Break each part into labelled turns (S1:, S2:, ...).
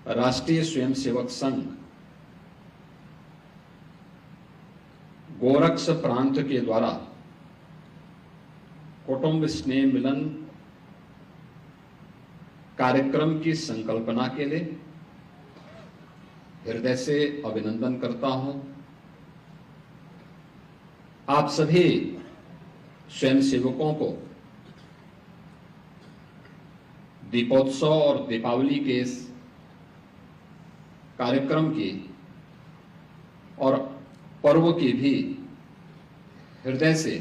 S1: राष्ट्रीय स्वयंसेवक संघ गोरक्ष प्रांत के द्वारा कुटुंब स्नेह मिलन कार्यक्रम की संकल्पना के लिए हृदय से अभिनंदन करता हूं। आप सभी स्वयंसेवकों को दीपोत्सव और दीपावली के इस कार्यक्रम की और पर्व की भी हृदय से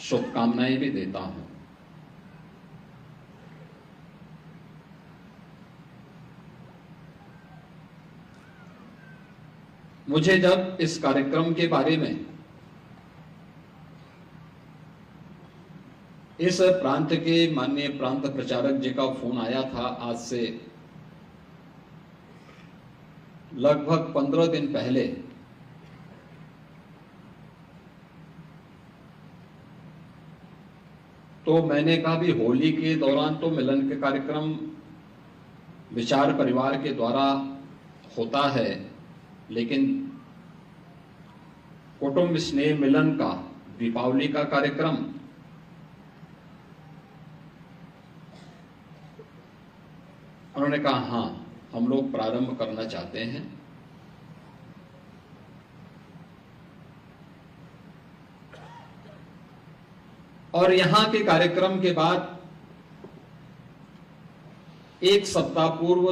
S1: शुभकामनाएं भी देता हूं। मुझे जब इस कार्यक्रम के बारे में इस प्रांत के माननीय प्रांत प्रचारक जी का फोन आया था, आज से लगभग 15 दिन पहले, तो मैंने कहा भी होली के दौरान तो मिलन के कार्यक्रम विचार परिवार के द्वारा होता है, लेकिन कुटुंब स्नेह मिलन का दीपावली का कार्यक्रम उन्होंने कहा हां, हम लोग प्रारंभ करना चाहते हैं। और यहां के कार्यक्रम के बाद एक सप्ताह पूर्व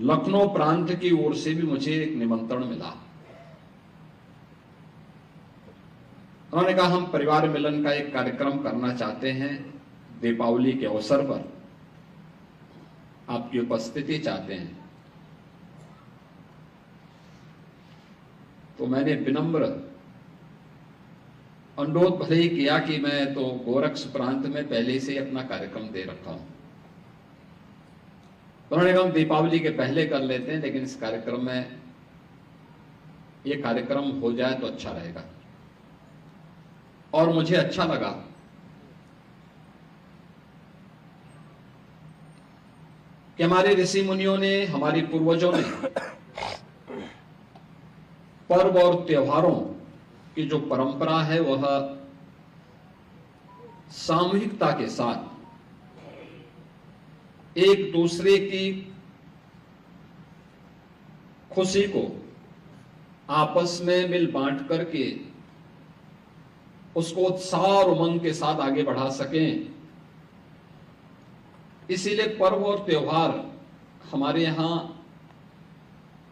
S1: लखनऊ प्रांत की ओर से भी मुझे एक निमंत्रण मिला। उन्होंने कहा हम परिवार मिलन का एक कार्यक्रम करना चाहते हैं, दीपावली के अवसर पर आपकी उपस्थिति चाहते हैं। तो मैंने विनम्र अनुरोध भले ही किया कि मैं तो गोरक्ष प्रांत में पहले से ही अपना कार्यक्रम दे रखा हूं। उन्होंने कहा हम दीपावली के पहले कर लेते हैं, लेकिन इस कार्यक्रम में ये कार्यक्रम हो जाए तो अच्छा रहेगा। और मुझे अच्छा लगा कि हमारे ऋषि मुनियों ने, हमारे पूर्वजों ने पर्व और त्योहारों की जो परंपरा है वह सामूहिकता के साथ एक दूसरे की खुशी को आपस में मिल बांट करके उसको उत्साह और उमंग के साथ आगे बढ़ा सकें, इसीलिए पर्व और त्योहार हमारे यहां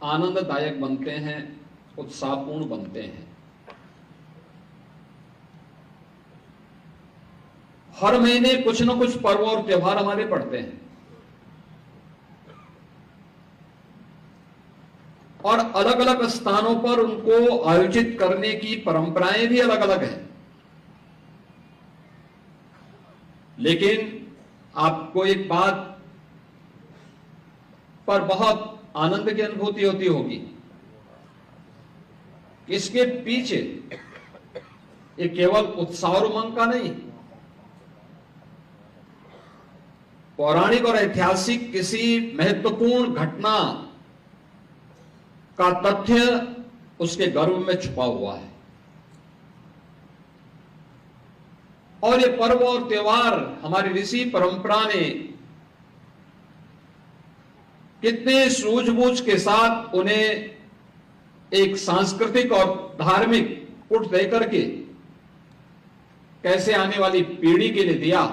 S1: आनंददायक बनते हैं, उत्साहपूर्ण बनते हैं। हर महीने कुछ न कुछ पर्व और त्योहार हमारे पड़ते हैं और अलग अलग स्थानों पर उनको आयोजित करने की परंपराएं भी अलग अलग हैं। लेकिन आपको एक बात पर बहुत आनंद की अनुभूति होती होगी, इसके पीछे ये केवल उत्साह और उमंग का नहीं, पौराणिक और ऐतिहासिक किसी महत्वपूर्ण घटना का तथ्य उसके गर्भ में छुपा हुआ है। और ये पर्व और त्योहार हमारी ऋषि परंपरा ने कितने सूझबूझ के साथ उन्हें एक सांस्कृतिक और धार्मिक पुट देकर के कैसे आने वाली पीढ़ी के लिए दिया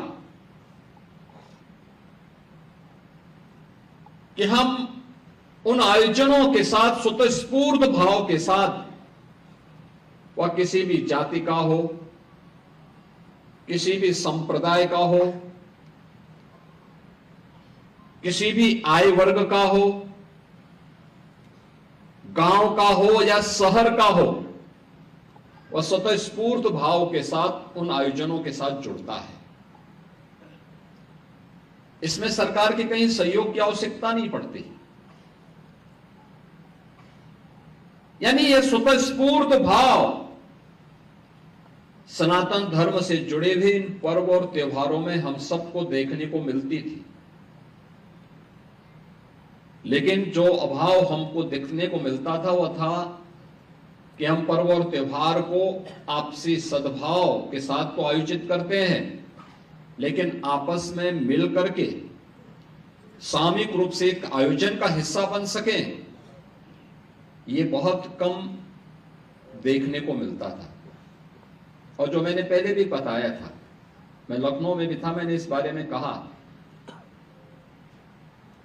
S1: कि हम उन आयोजनों के साथ स्वतःस्फूर्त भाव के साथ, वह किसी भी जाति का हो, किसी भी संप्रदाय का हो, किसी भी आय वर्ग का हो, गांव का हो या शहर का हो, वह स्वतःस्फूर्त भाव के साथ उन आयोजनों के साथ जुड़ता है। इसमें सरकार के कहीं सहयोग की आवश्यकता नहीं पड़ती। यानी यह स्वतःस्फूर्त भाव सनातन धर्म से जुड़े हुए इन पर्व और त्योहारों में हम सबको देखने को मिलती थी। लेकिन जो अभाव हमको देखने को मिलता था वह था कि हम पर्व और त्योहार को आपसी सद्भाव के साथ तो आयोजित करते हैं, लेकिन आपस में मिल करके सामूहिक रूप से एक आयोजन का हिस्सा बन सके, ये बहुत कम देखने को मिलता था। और जो मैंने पहले भी बताया था, मैं लखनऊ में भी था, मैंने इस बारे में कहा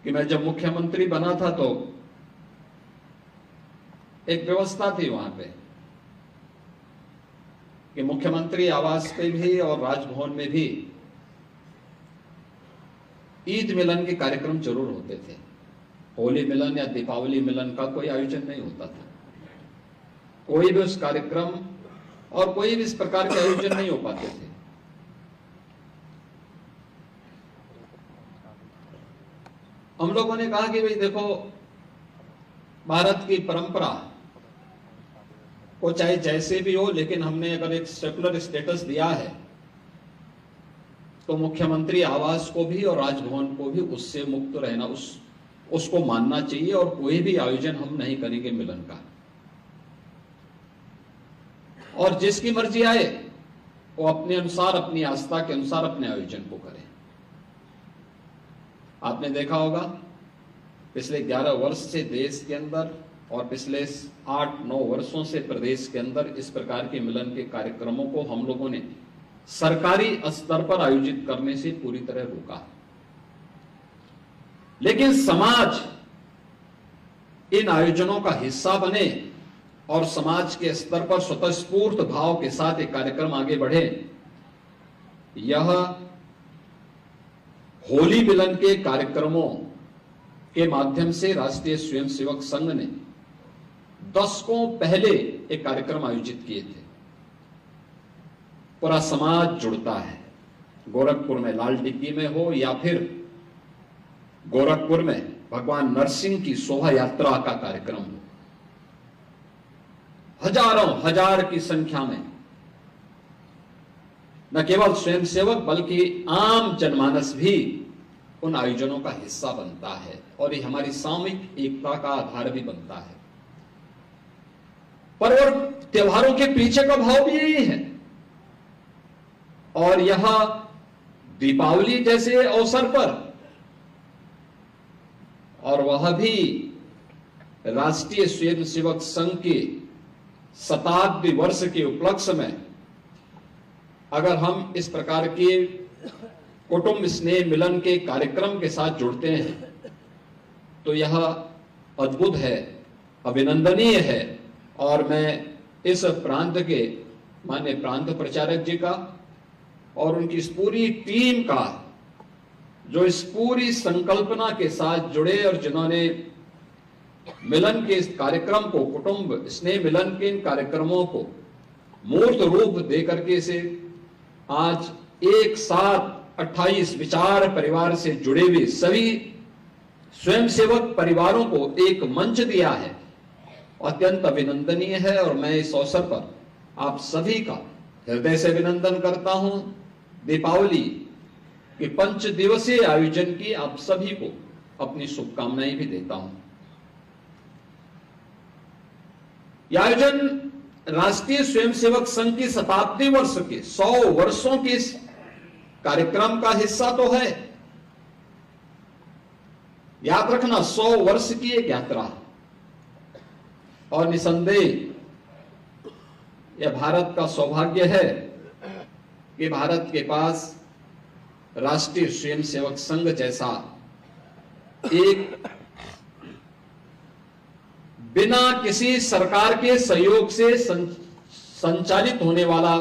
S1: कि मैं जब मुख्यमंत्री बना था तो एक व्यवस्था थी वहां पे कि मुख्यमंत्री आवास पे भी और राजभवन में भी ईद मिलन के कार्यक्रम जरूर होते थे। होली मिलन या दीपावली मिलन का कोई आयोजन नहीं होता था। कोई भी उस कार्यक्रम और कोई भी इस प्रकार के आयोजन नहीं हो पाते थे। हम लोगों ने कहा कि भाई देखो, भारत की परंपरा को चाहे जैसे भी हो, लेकिन हमने अगर एक सेकुलर स्टेटस दिया है तो मुख्यमंत्री आवास को भी और राजभवन को भी उससे मुक्त रहना, उसको मानना चाहिए, और कोई भी आयोजन हम नहीं करेंगे मिलन का। और जिसकी मर्जी आए वो अपने अनुसार, अपनी आस्था के अनुसार अपने आयोजन को करे। आपने देखा होगा पिछले 11 वर्ष से देश के अंदर और पिछले 8-9 वर्षों से प्रदेश के अंदर इस प्रकार के मिलन के कार्यक्रमों को हम लोगों ने सरकारी स्तर पर आयोजित करने से पूरी तरह रोका। लेकिन समाज इन आयोजनों का हिस्सा बने और समाज के स्तर पर स्वतःस्फूर्त भाव के साथ एक कार्यक्रम आगे बढ़े। यह होली मिलन के कार्यक्रमों के माध्यम से राष्ट्रीय स्वयंसेवक संघ ने दशकों पहले एक कार्यक्रम आयोजित किए थे। पूरा समाज जुड़ता है, गोरखपुर में लाल डिग्गी में हो या फिर गोरखपुर में भगवान नरसिंह की शोभा यात्रा का कार्यक्रम हो, हजारों हजार की संख्या में न केवल स्वयंसेवक बल्कि आम जनमानस भी उन आयोजनों का हिस्सा बनता है, और ये हमारी सामूहिक एकता का आधार भी बनता है। पर्व और त्योहारों के पीछे का भाव भी यही है, और यह दीपावली जैसे अवसर पर, और वह भी राष्ट्रीय स्वयंसेवक संघ के शताब्दी वर्ष के उपलक्ष्य में, अगर हम इस प्रकार के कुटुंब स्नेह मिलन के कार्यक्रम के साथ जुड़ते हैं तो यह अद्भुत है, अभिनंदनीय है। और मैं इस प्रांत के माननीय प्रांत प्रचारक जी का और उनकी इस पूरी टीम का, जो इस पूरी संकल्पना के साथ जुड़े और जिन्होंने मिलन के इस कार्यक्रम को, कुटुंब स्नेह मिलन के इन कार्यक्रमों को मूर्त रूप देकर के इसे आज एक साथ 28 विचार परिवार से जुड़े हुए सभी स्वयंसेवक परिवारों को एक मंच दिया है, अत्यंत अभिनंदनीय है। और मैं इस अवसर पर आप सभी का हृदय से अभिनंदन करता हूं। दीपावली के 5 दिवसीय आयोजन की आप सभी को अपनी शुभकामनाएं भी देता हूं। यह आयोजन राष्ट्रीय स्वयंसेवक संघ की शताब्दी वर्ष के 100 वर्षों के इस कार्यक्रम का हिस्सा तो है। याद रखना, 100 वर्ष की एक यात्रा, और निसंदेह यह भारत का सौभाग्य है कि भारत के पास राष्ट्रीय स्वयंसेवक संघ जैसा एक बिना किसी सरकार के सहयोग से संचालित होने वाला,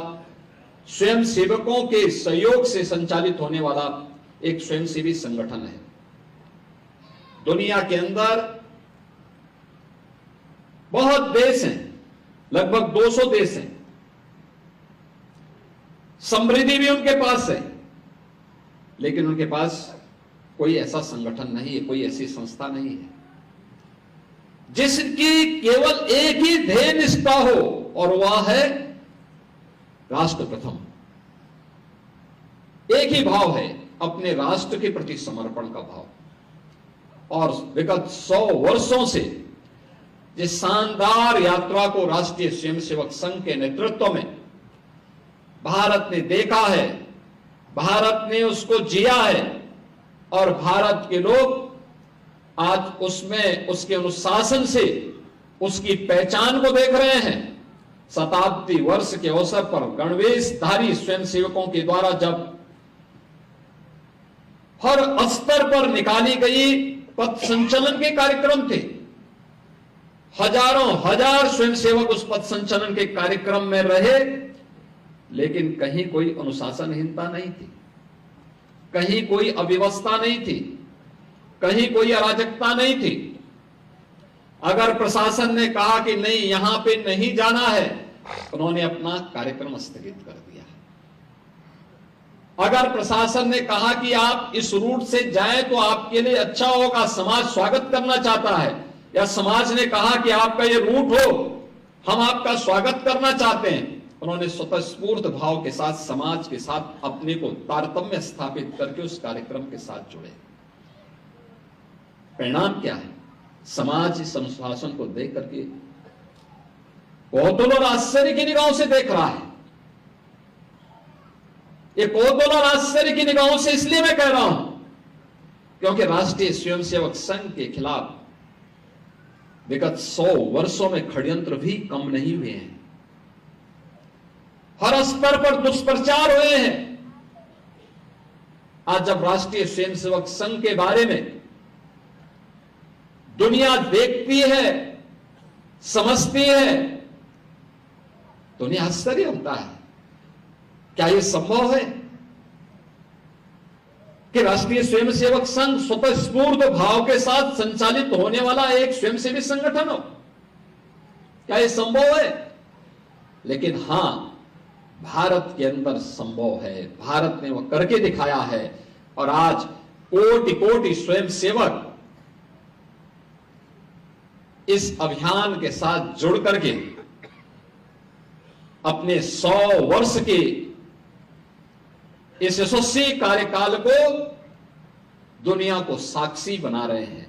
S1: स्वयंसेवकों के सहयोग से संचालित होने वाला एक स्वयंसेवी संगठन है। दुनिया के अंदर बहुत देश हैं, लगभग 200 देश हैं, समृद्धि भी उनके पास है, लेकिन उनके पास कोई ऐसा संगठन नहीं है, कोई ऐसी संस्था नहीं है जिसकी केवल एक ही ध्येय निष्ठा हो, और वह है राष्ट्र प्रथम। एक ही भाव है, अपने राष्ट्र के प्रति समर्पण का भाव। और विगत 100 वर्षों से जिस शानदार यात्रा को राष्ट्रीय स्वयंसेवक संघ के नेतृत्व में भारत ने देखा है, भारत ने उसको जिया है और भारत के लोग आज उसमें उसके अनुशासन से उसकी पहचान को देख रहे हैं। शताब्दी वर्ष के अवसर पर गणवेशधारी स्वयंसेवकों के द्वारा जब हर स्तर पर निकाली गई पथ संचलन के कार्यक्रम थे, हजारों हजार स्वयंसेवक उस पथ संचलन के कार्यक्रम में रहे, लेकिन कहीं कोई अनुशासनहीनता नहीं थी, कहीं कोई अव्यवस्था नहीं थी, कहीं कोई अराजकता नहीं थी। अगर प्रशासन ने कहा कि नहीं यहां पे नहीं जाना है, उन्होंने अपना कार्यक्रम स्थगित कर दिया। अगर प्रशासन ने कहा कि आप इस रूट से जाएं तो आपके लिए अच्छा होगा, समाज स्वागत करना चाहता है, या समाज ने कहा कि आपका ये रूट हो, हम आपका स्वागत करना चाहते हैं, उन्होंने स्वतःस्फूर्त भाव के साथ समाज के साथ अपने को तारतम्य स्थापित करके उस कार्यक्रम के साथ जुड़े। परिणाम क्या है? समाज इस अनुशासन को देख करके कौतूहल और आश्चर्य की निगाहों से देख रहा है। ये कौतूहल और आश्चर्य की निगाहों से इसलिए मैं कह रहा हूं क्योंकि राष्ट्रीय स्वयंसेवक संघ के खिलाफ विगत 100 वर्षों में षड्यंत्र भी कम नहीं हुए हैं। हर स्तर पर दुष्प्रचार हुए हैं। आज जब राष्ट्रीय स्वयंसेवक संघ के बारे में दुनिया देखती है, समझती है, तो उन्हें आश्चर्य होता है, क्या यह संभव है कि राष्ट्रीय स्वयंसेवक संघ स्वतःस्फूर्त भाव के साथ संचालित होने वाला एक स्वयंसेवी संगठन हो? क्या यह संभव है? लेकिन हां, भारत के अंदर संभव है। भारत ने वह करके दिखाया है और आज कोटि कोटि स्वयंसेवक इस अभियान के साथ जुड़ करके अपने 100 वर्ष के इस यशस्वी कार्यकाल को दुनिया को साक्षी बना रहे हैं।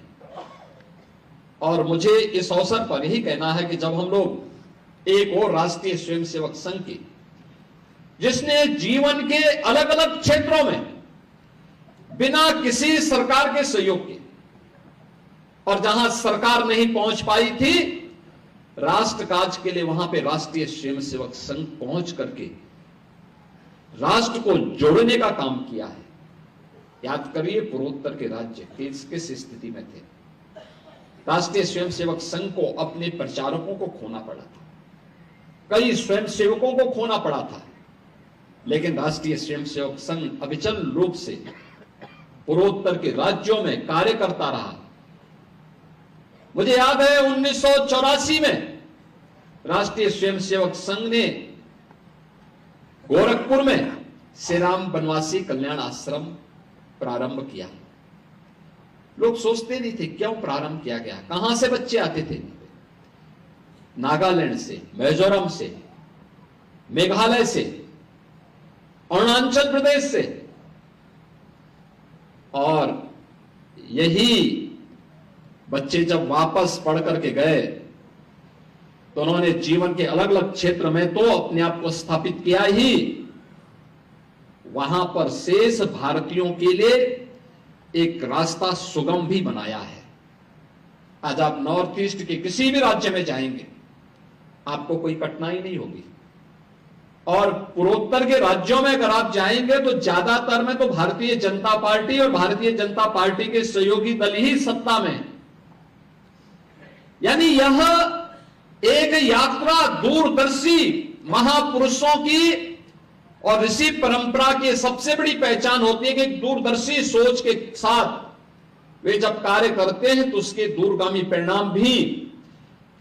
S1: और मुझे इस अवसर पर यही कहना है कि जब हम लोग एक और राष्ट्रीय स्वयंसेवक संघ की, जिसने जीवन के अलग अलग क्षेत्रों में बिना किसी सरकार के सहयोग के, और जहां सरकार नहीं पहुंच पाई थी, राष्ट्र काज के लिए वहां पे राष्ट्रीय स्वयंसेवक संघ पहुंच करके राष्ट्र को जोड़ने का काम किया है। याद करिए, पूर्वोत्तर के राज्य किस स्थिति में थे। राष्ट्रीय स्वयंसेवक संघ को अपने प्रचारकों को खोना पड़ा था, कई स्वयंसेवकों को खोना पड़ा था, लेकिन राष्ट्रीय स्वयंसेवक संघ अविचल रूप से पूर्वोत्तर के राज्यों में कार्य करता रहा। मुझे याद है 1984 में राष्ट्रीय स्वयंसेवक संघ ने गोरखपुर में श्री राम बनवासी कल्याण आश्रम प्रारंभ किया। लोग सोचते नहीं थे क्यों प्रारंभ किया गया, कहां से बच्चे आते थे? नागालैंड से, मिजोरम से, मेघालय से, अरुणाचल प्रदेश से। और यही बच्चे जब वापस पढ़ करके गए तो उन्होंने जीवन के अलग अलग क्षेत्र में तो अपने आप को स्थापित किया ही, वहां पर शेष भारतीयों के लिए एक रास्ता सुगम भी बनाया है। आज आप नॉर्थ ईस्ट के किसी भी राज्य में जाएंगे, आपको कोई कठिनाई नहीं होगी। और पूर्वोत्तर के राज्यों में अगर आप जाएंगे तो ज्यादातर में तो भारतीय जनता पार्टी और भारतीय जनता पार्टी के सहयोगी दल ही सत्ता में है। यानी यह एक यात्रा दूरदर्शी महापुरुषों की और ऋषि परंपरा की सबसे बड़ी पहचान होती है कि दूरदर्शी सोच के साथ वे जब कार्य करते हैं तो उसके दूरगामी परिणाम भी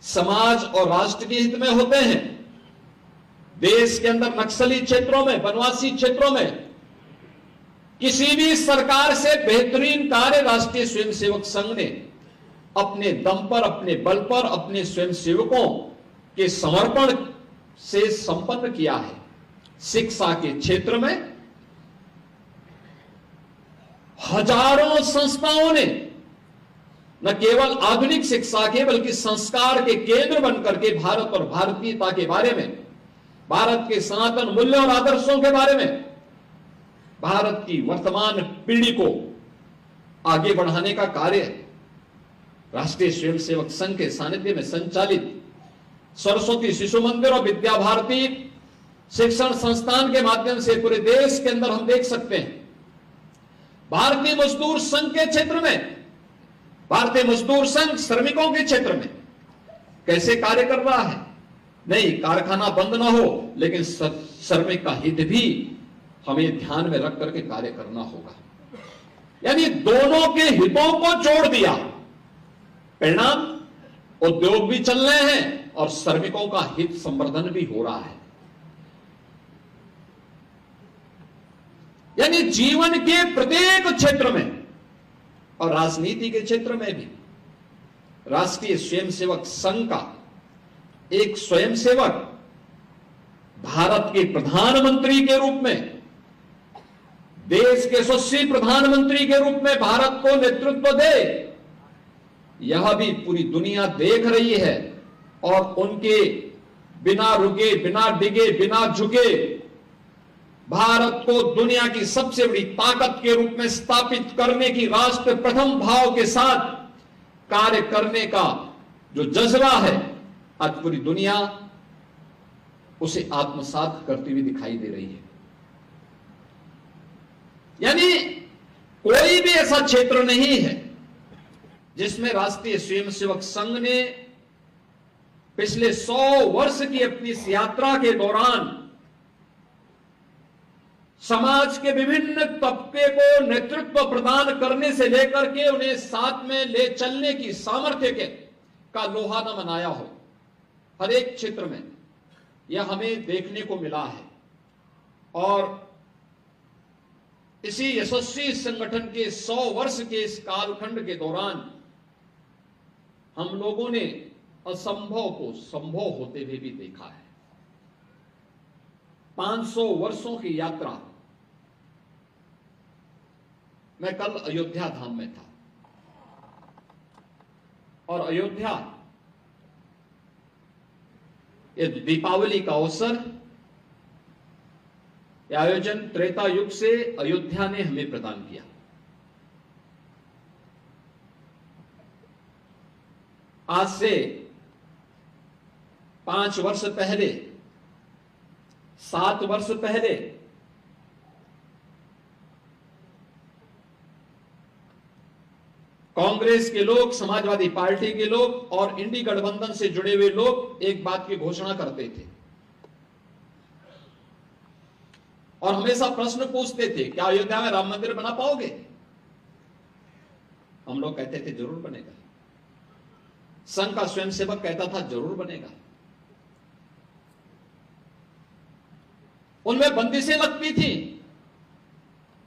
S1: समाज और राष्ट्र के हित में होते हैं। देश के अंदर नक्सली क्षेत्रों में, वनवासी क्षेत्रों में किसी भी सरकार से बेहतरीन कार्य राष्ट्रीय स्वयंसेवक संघ ने अपने दम पर, अपने बल पर, अपने स्वयंसेवकों के समर्पण से संपन्न किया है। शिक्षा के क्षेत्र में हजारों संस्थाओं ने न केवल आधुनिक शिक्षा के बल्कि संस्कार के केंद्र बनकर के भारत और भारतीयता के बारे में, भारत के सनातन मूल्यों और आदर्शों के बारे में, भारत की वर्तमान पीढ़ी को आगे बढ़ाने का कार्य राष्ट्रीय स्वयंसेवक संघ के सानिध्य में संचालित सरस्वती शिशु मंदिर और विद्या भारती शिक्षण संस्थान के माध्यम से पूरे देश के अंदर हम देख सकते हैं। भारतीय मजदूर संघ के क्षेत्र में, भारतीय मजदूर संघ श्रमिकों के क्षेत्र में कैसे कार्य कर रहा है। नहीं, कारखाना बंद ना हो, लेकिन श्रमिक का हित भी हमें ध्यान में रख करके कार्य करना होगा। यानी दोनों के हितों को जोड़ दिया, परिणाम उद्योग भी चल रहे हैं और श्रमिकों का हित संवर्धन भी हो रहा है। यानी जीवन के प्रत्येक क्षेत्र में और राजनीति के क्षेत्र में भी राष्ट्रीय स्वयंसेवक संघ का एक स्वयंसेवक भारत के प्रधानमंत्री के रूप में, देश के यशस्वी प्रधानमंत्री के रूप में भारत को नेतृत्व दे, यह भी पूरी दुनिया देख रही है। और उनके बिना रुके, बिना डिगे, बिना झुके भारत को दुनिया की सबसे बड़ी ताकत के रूप में स्थापित करने की राष्ट्र प्रथम भाव के साथ कार्य करने का जो जज्बा है, आज पूरी दुनिया उसे आत्मसात करती हुई दिखाई दे रही है। यानी कोई भी ऐसा क्षेत्र नहीं है जिसमें राष्ट्रीय स्वयंसेवक संघ ने पिछले 100 वर्ष की अपनी इस यात्रा के दौरान समाज के विभिन्न तबके को नेतृत्व प्रदान करने से लेकर के उन्हें साथ में ले चलने की सामर्थ्य का लोहा न मनाया हो। हर एक क्षेत्र में यह हमें देखने को मिला है। और इसी यशस्वी संगठन के 100 वर्ष के इस कालखंड के दौरान हम लोगों ने असंभव को संभव होते हुए भी देखा है। 500 वर्षों की यात्रा। मैं कल अयोध्या धाम में था और अयोध्या ये दीपावली का अवसर, यह आयोजन त्रेता युग से अयोध्या ने हमें प्रदान किया। आज से 5 वर्ष पहले, 7 वर्ष पहले कांग्रेस के लोग, समाजवादी पार्टी के लोग और इंडी गठबंधन से जुड़े हुए लोग एक बात की घोषणा करते थे और हमेशा प्रश्न पूछते थे, क्या अयोध्या में राम मंदिर बना पाओगे? हम लोग कहते थे जरूर बनेगा। संघ का स्वयंसेवक कहता था जरूर बनेगा। उनमें बंदिशें लगती थी,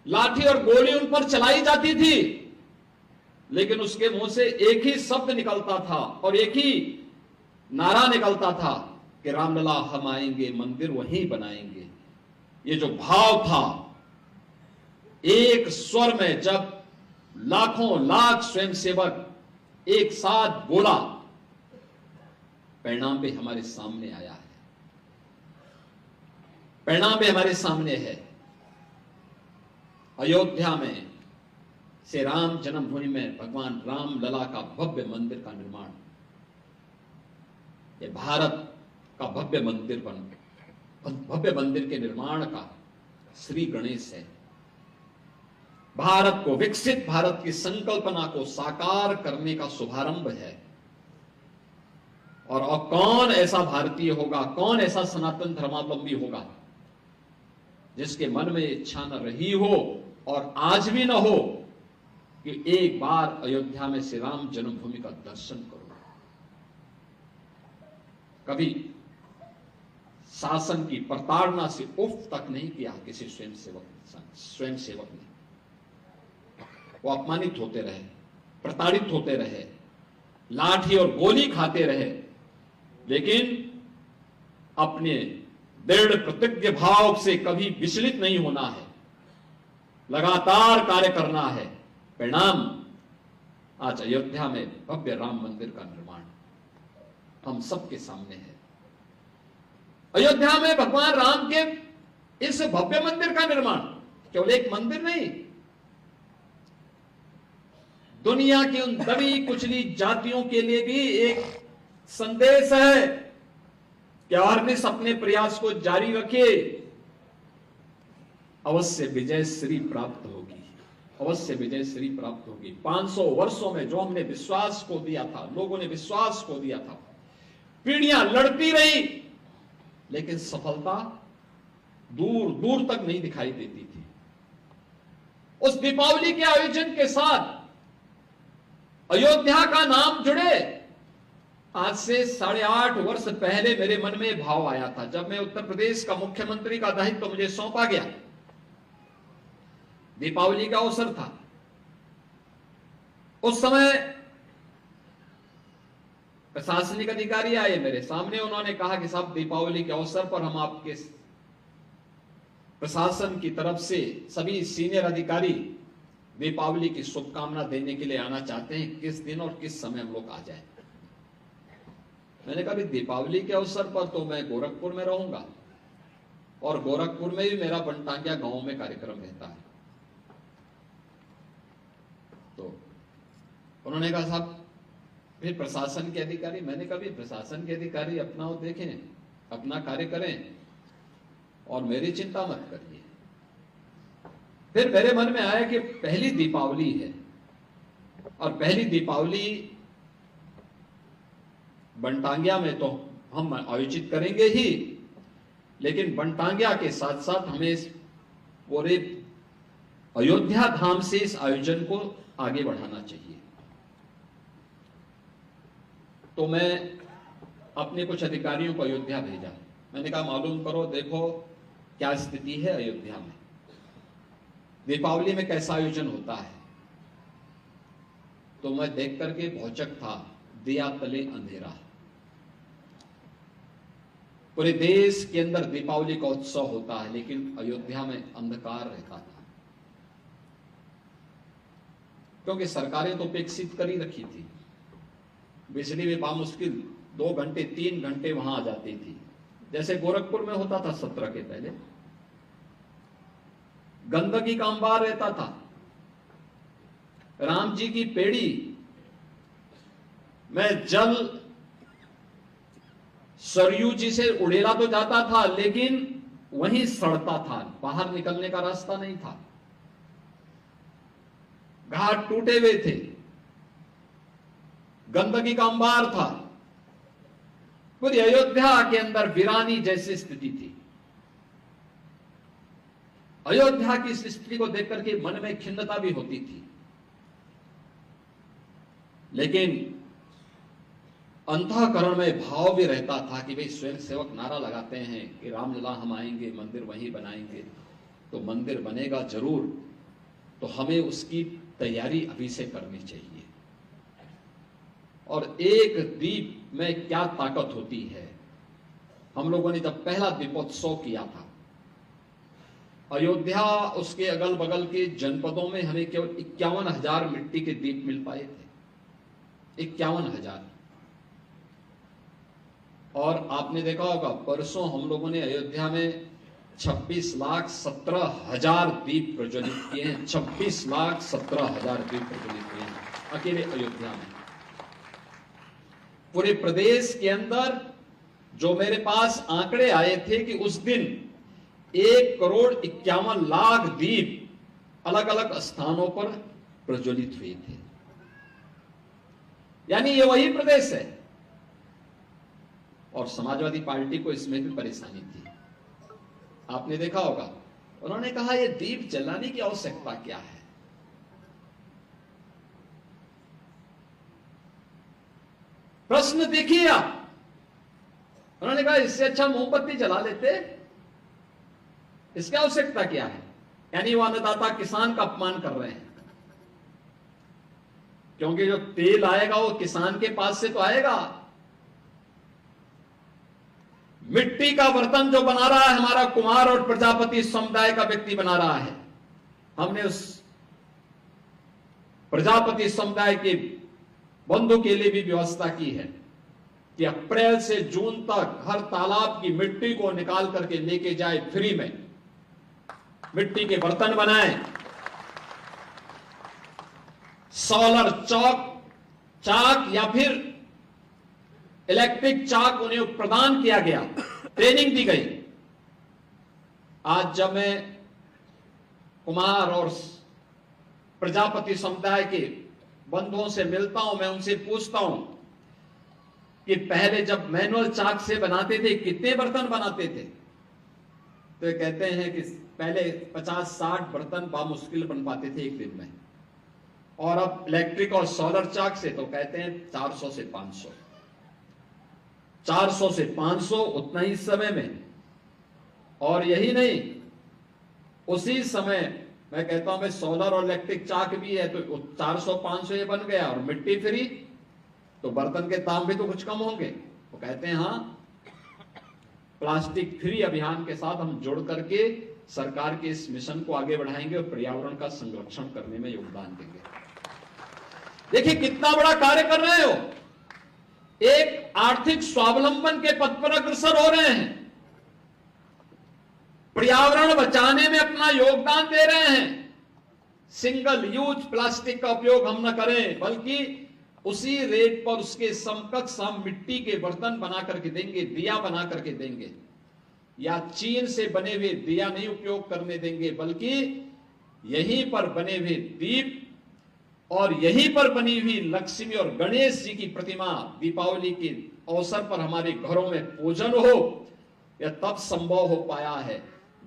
S1: लाठी और गोली उन पर चलाई जाती थी, लेकिन उसके मुंह से एक ही शब्द निकलता था और एक ही नारा निकलता था कि रामलला हम आएंगे, मंदिर वहीं बनाएंगे। ये जो भाव था, एक स्वर में जब लाखों लाख स्वयंसेवक एक साथ बोला, परिणाम भी हमारे सामने आया है। परिणाम भी हमारे सामने है। अयोध्या में श्री राम जन्मभूमि में भगवान राम लला का भव्य मंदिर का निर्माण, ये भारत का भव्य मंदिर के निर्माण का श्री गणेश है। भारत को, विकसित भारत की संकल्पना को साकार करने का शुभारंभ है। और कौन ऐसा भारतीय होगा, कौन ऐसा सनातन धर्मावलंबी होगा जिसके मन में इच्छा न रही हो और आज भी न हो कि एक बार अयोध्या में श्री राम जन्मभूमि का दर्शन करो। कभी शासन की प्रताड़ना से उफ तक नहीं किया किसी स्वयंसेवक ने। वो अपमानित होते रहे, प्रताड़ित होते रहे, लाठी और गोली खाते रहे, लेकिन अपने दृढ़ प्रतिज्ञ भाव से कभी विचलित नहीं होना है, लगातार कार्य करना है। परिणाम आज अयोध्या में भव्य राम मंदिर का निर्माण हम सबके सामने है। अयोध्या में भगवान राम के इस भव्य मंदिर का निर्माण केवल एक मंदिर नहीं, दुनिया की उन दबी कुचली जातियों के लिए भी एक संदेश है कि अहर्निश अपने प्रयास को जारी रखिए, अवश्य विजय श्री प्राप्त होगी, अवश्य विजय श्री प्राप्त होगी। 500 वर्षों में जो हमने विश्वास को दिया था, लोगों ने विश्वास को दिया था, पीढ़ियां लड़ती रही, लेकिन सफलता दूर दूर तक नहीं दिखाई देती थी। उस दीपावली के आयोजन के साथ अयोध्या का नाम जुड़े। आज से 8.5 वर्ष पहले मेरे मन में भाव आया था, जब मैं उत्तर प्रदेश का मुख्यमंत्री का दायित्व तो मुझे सौंपा गया। दीपावली का अवसर था। उस समय प्रशासनिक अधिकारी आए मेरे सामने, उन्होंने कहा कि साहब दीपावली के अवसर पर हम आपके प्रशासन की तरफ से सभी सीनियर अधिकारी दीपावली की शुभकामना देने के लिए आना चाहते हैं, किस दिन और किस समय हम लोग आ जाएं। मैंने कहा दीपावली के अवसर पर तो मैं गोरखपुर में रहूंगा और गोरखपुर में भी मेरा बनटांगिया गांव में कार्यक्रम रहता है। तो उन्होंने कहा साहब फिर प्रशासन के अधिकारी, मैंने कहा प्रशासन के अधिकारी अपना वो देखें, अपना कार्य करें और मेरी चिंता मत करिए। फिर मेरे मन में आया कि पहली दीपावली है और पहली दीपावली बनटांगिया में तो हम आयोजित करेंगे ही, लेकिन बनटांगिया के साथ साथ हमें पूरे अयोध्या धाम से इस आयोजन को आगे बढ़ाना चाहिए। तो मैं अपने कुछ अधिकारियों को अयोध्या भेजा। मैंने कहा मालूम करो, देखो क्या स्थिति है अयोध्या में, दीपावली में कैसा आयोजन होता है। तो मैं देख करके भौचक था, दिया तले अंधेरा। पूरे देश के अंदर दीपावली का उत्सव होता है, लेकिन अयोध्या में अंधकार रहता था, क्योंकि सरकारें तो उपेक्षित कर ही रखी थी। बिजली भी बामुश्किल 2 घंटे 3 घंटे वहां आ जाती थी, जैसे गोरखपुर में होता था 17 के पहले। गंदगी का अंबार रहता था। राम जी की पेड़ी में जल सरयू जी से उड़ेला तो जाता था, लेकिन वहीं सड़ता था, बाहर निकलने का रास्ता नहीं था। घाट टूटे हुए थे, गंदगी का अंबार था। पूरी अयोध्या के अंदर वीरानी जैसी स्थिति थी। अयोध्या की इस स्थिति को देख करके मन में खिन्नता भी होती थी, लेकिन अंतःकरण में भाव भी रहता था कि भाई स्वयं सेवक नारा लगाते हैं कि रामलला हम आएंगे, मंदिर वहीं बनाएंगे, तो मंदिर बनेगा जरूर, तो हमें उसकी तैयारी अभी से करनी चाहिए। और एक दीप में क्या ताकत होती है। हम लोगों ने जब पहला दीपोत्सव किया था अयोध्या, उसके अगल बगल के जनपदों में हमें केवल 51,000 मिट्टी के दीप मिल पाए थे, 51,000। और आपने देखा होगा परसों हम लोगों ने अयोध्या में 26,17,000 दीप प्रज्वलित किए हैं। 26,17,000 दीप प्रज्वलित किए हैं अकेले अयोध्या में। पूरे प्रदेश के अंदर जो मेरे पास आंकड़े आए थे कि उस दिन 1,51,00,000 दीप अलग अलग स्थानों पर प्रज्वलित हुए थे। यानी ये वही प्रदेश है। और समाजवादी पार्टी को इसमें भी परेशानी थी। आपने देखा होगा, उन्होंने कहा ये दीप जलाने की आवश्यकता क्या है। प्रश्न देखिए आप, उन्होंने कहा इससे अच्छा मोमबत्ती जला लेते, इसकी आवश्यकता क्या है। यानी वो अन्नदाता किसान का अपमान कर रहे हैं, क्योंकि जो तेल आएगा वो किसान के पास से तो आएगा। मिट्टी का बर्तन जो बना रहा है हमारा कुमार और प्रजापति समुदाय का व्यक्ति बना रहा है। हमने उस प्रजापति समुदाय के बंधु के लिए भी व्यवस्था की है कि अप्रैल से जून तक हर तालाब की मिट्टी को निकाल करके लेके जाए, फ्री में मिट्टी के बर्तन बनाए, सोलर चाक या फिर इलेक्ट्रिक चाक उन्हें प्रदान किया गया, ट्रेनिंग दी गई। आज जब मैं कुमार और प्रजापति समुदाय के बंधुओं से मिलता हूं, मैं उनसे पूछता हूं कि पहले जब मैनुअल चाक से बनाते थे कितने बर्तन बनाते थे, तो ये कहते हैं कि पहले 50-60 बर्तन बामुश्किल बन पाते थे एक दिन में, और अब इलेक्ट्रिक और सोलर चाक से तो कहते हैं 400 से 500, 400 से 500 उतना ही समय में। और यही नहीं, उसी समय मैं कहता हूं मैं सोलर और इलेक्ट्रिक चाक भी है तो 400-500 ये बन गया, और मिट्टी फ्री, तो बर्तन के दाम भी तो कुछ कम होंगे। वो कहते हैं हाँ, प्लास्टिक फ्री अभियान के साथ हम जुड़ करके सरकार के इस मिशन को आगे बढ़ाएंगे और पर्यावरण का संरक्षण करने में योगदान देंगे। देखिए कितना बड़ा कार्य कर रहे हो, एक आर्थिक स्वावलंबन के पथ पर अग्रसर हो रहे हैं, पर्यावरण बचाने में अपना योगदान दे रहे हैं। सिंगल यूज प्लास्टिक का उपयोग हम न करें, बल्कि उसी रेट पर उसके समकक्ष हम मिट्टी के बर्तन बना करके देंगे, दिया बना करके देंगे, या चीन से बने हुए दिया नहीं उपयोग करने देंगे, बल्कि यहीं पर बने हुए दीप और यहीं पर बनी हुई लक्ष्मी और गणेश जी की प्रतिमा दीपावली के अवसर पर हमारे घरों में पूजन हो, यह तब संभव हो पाया है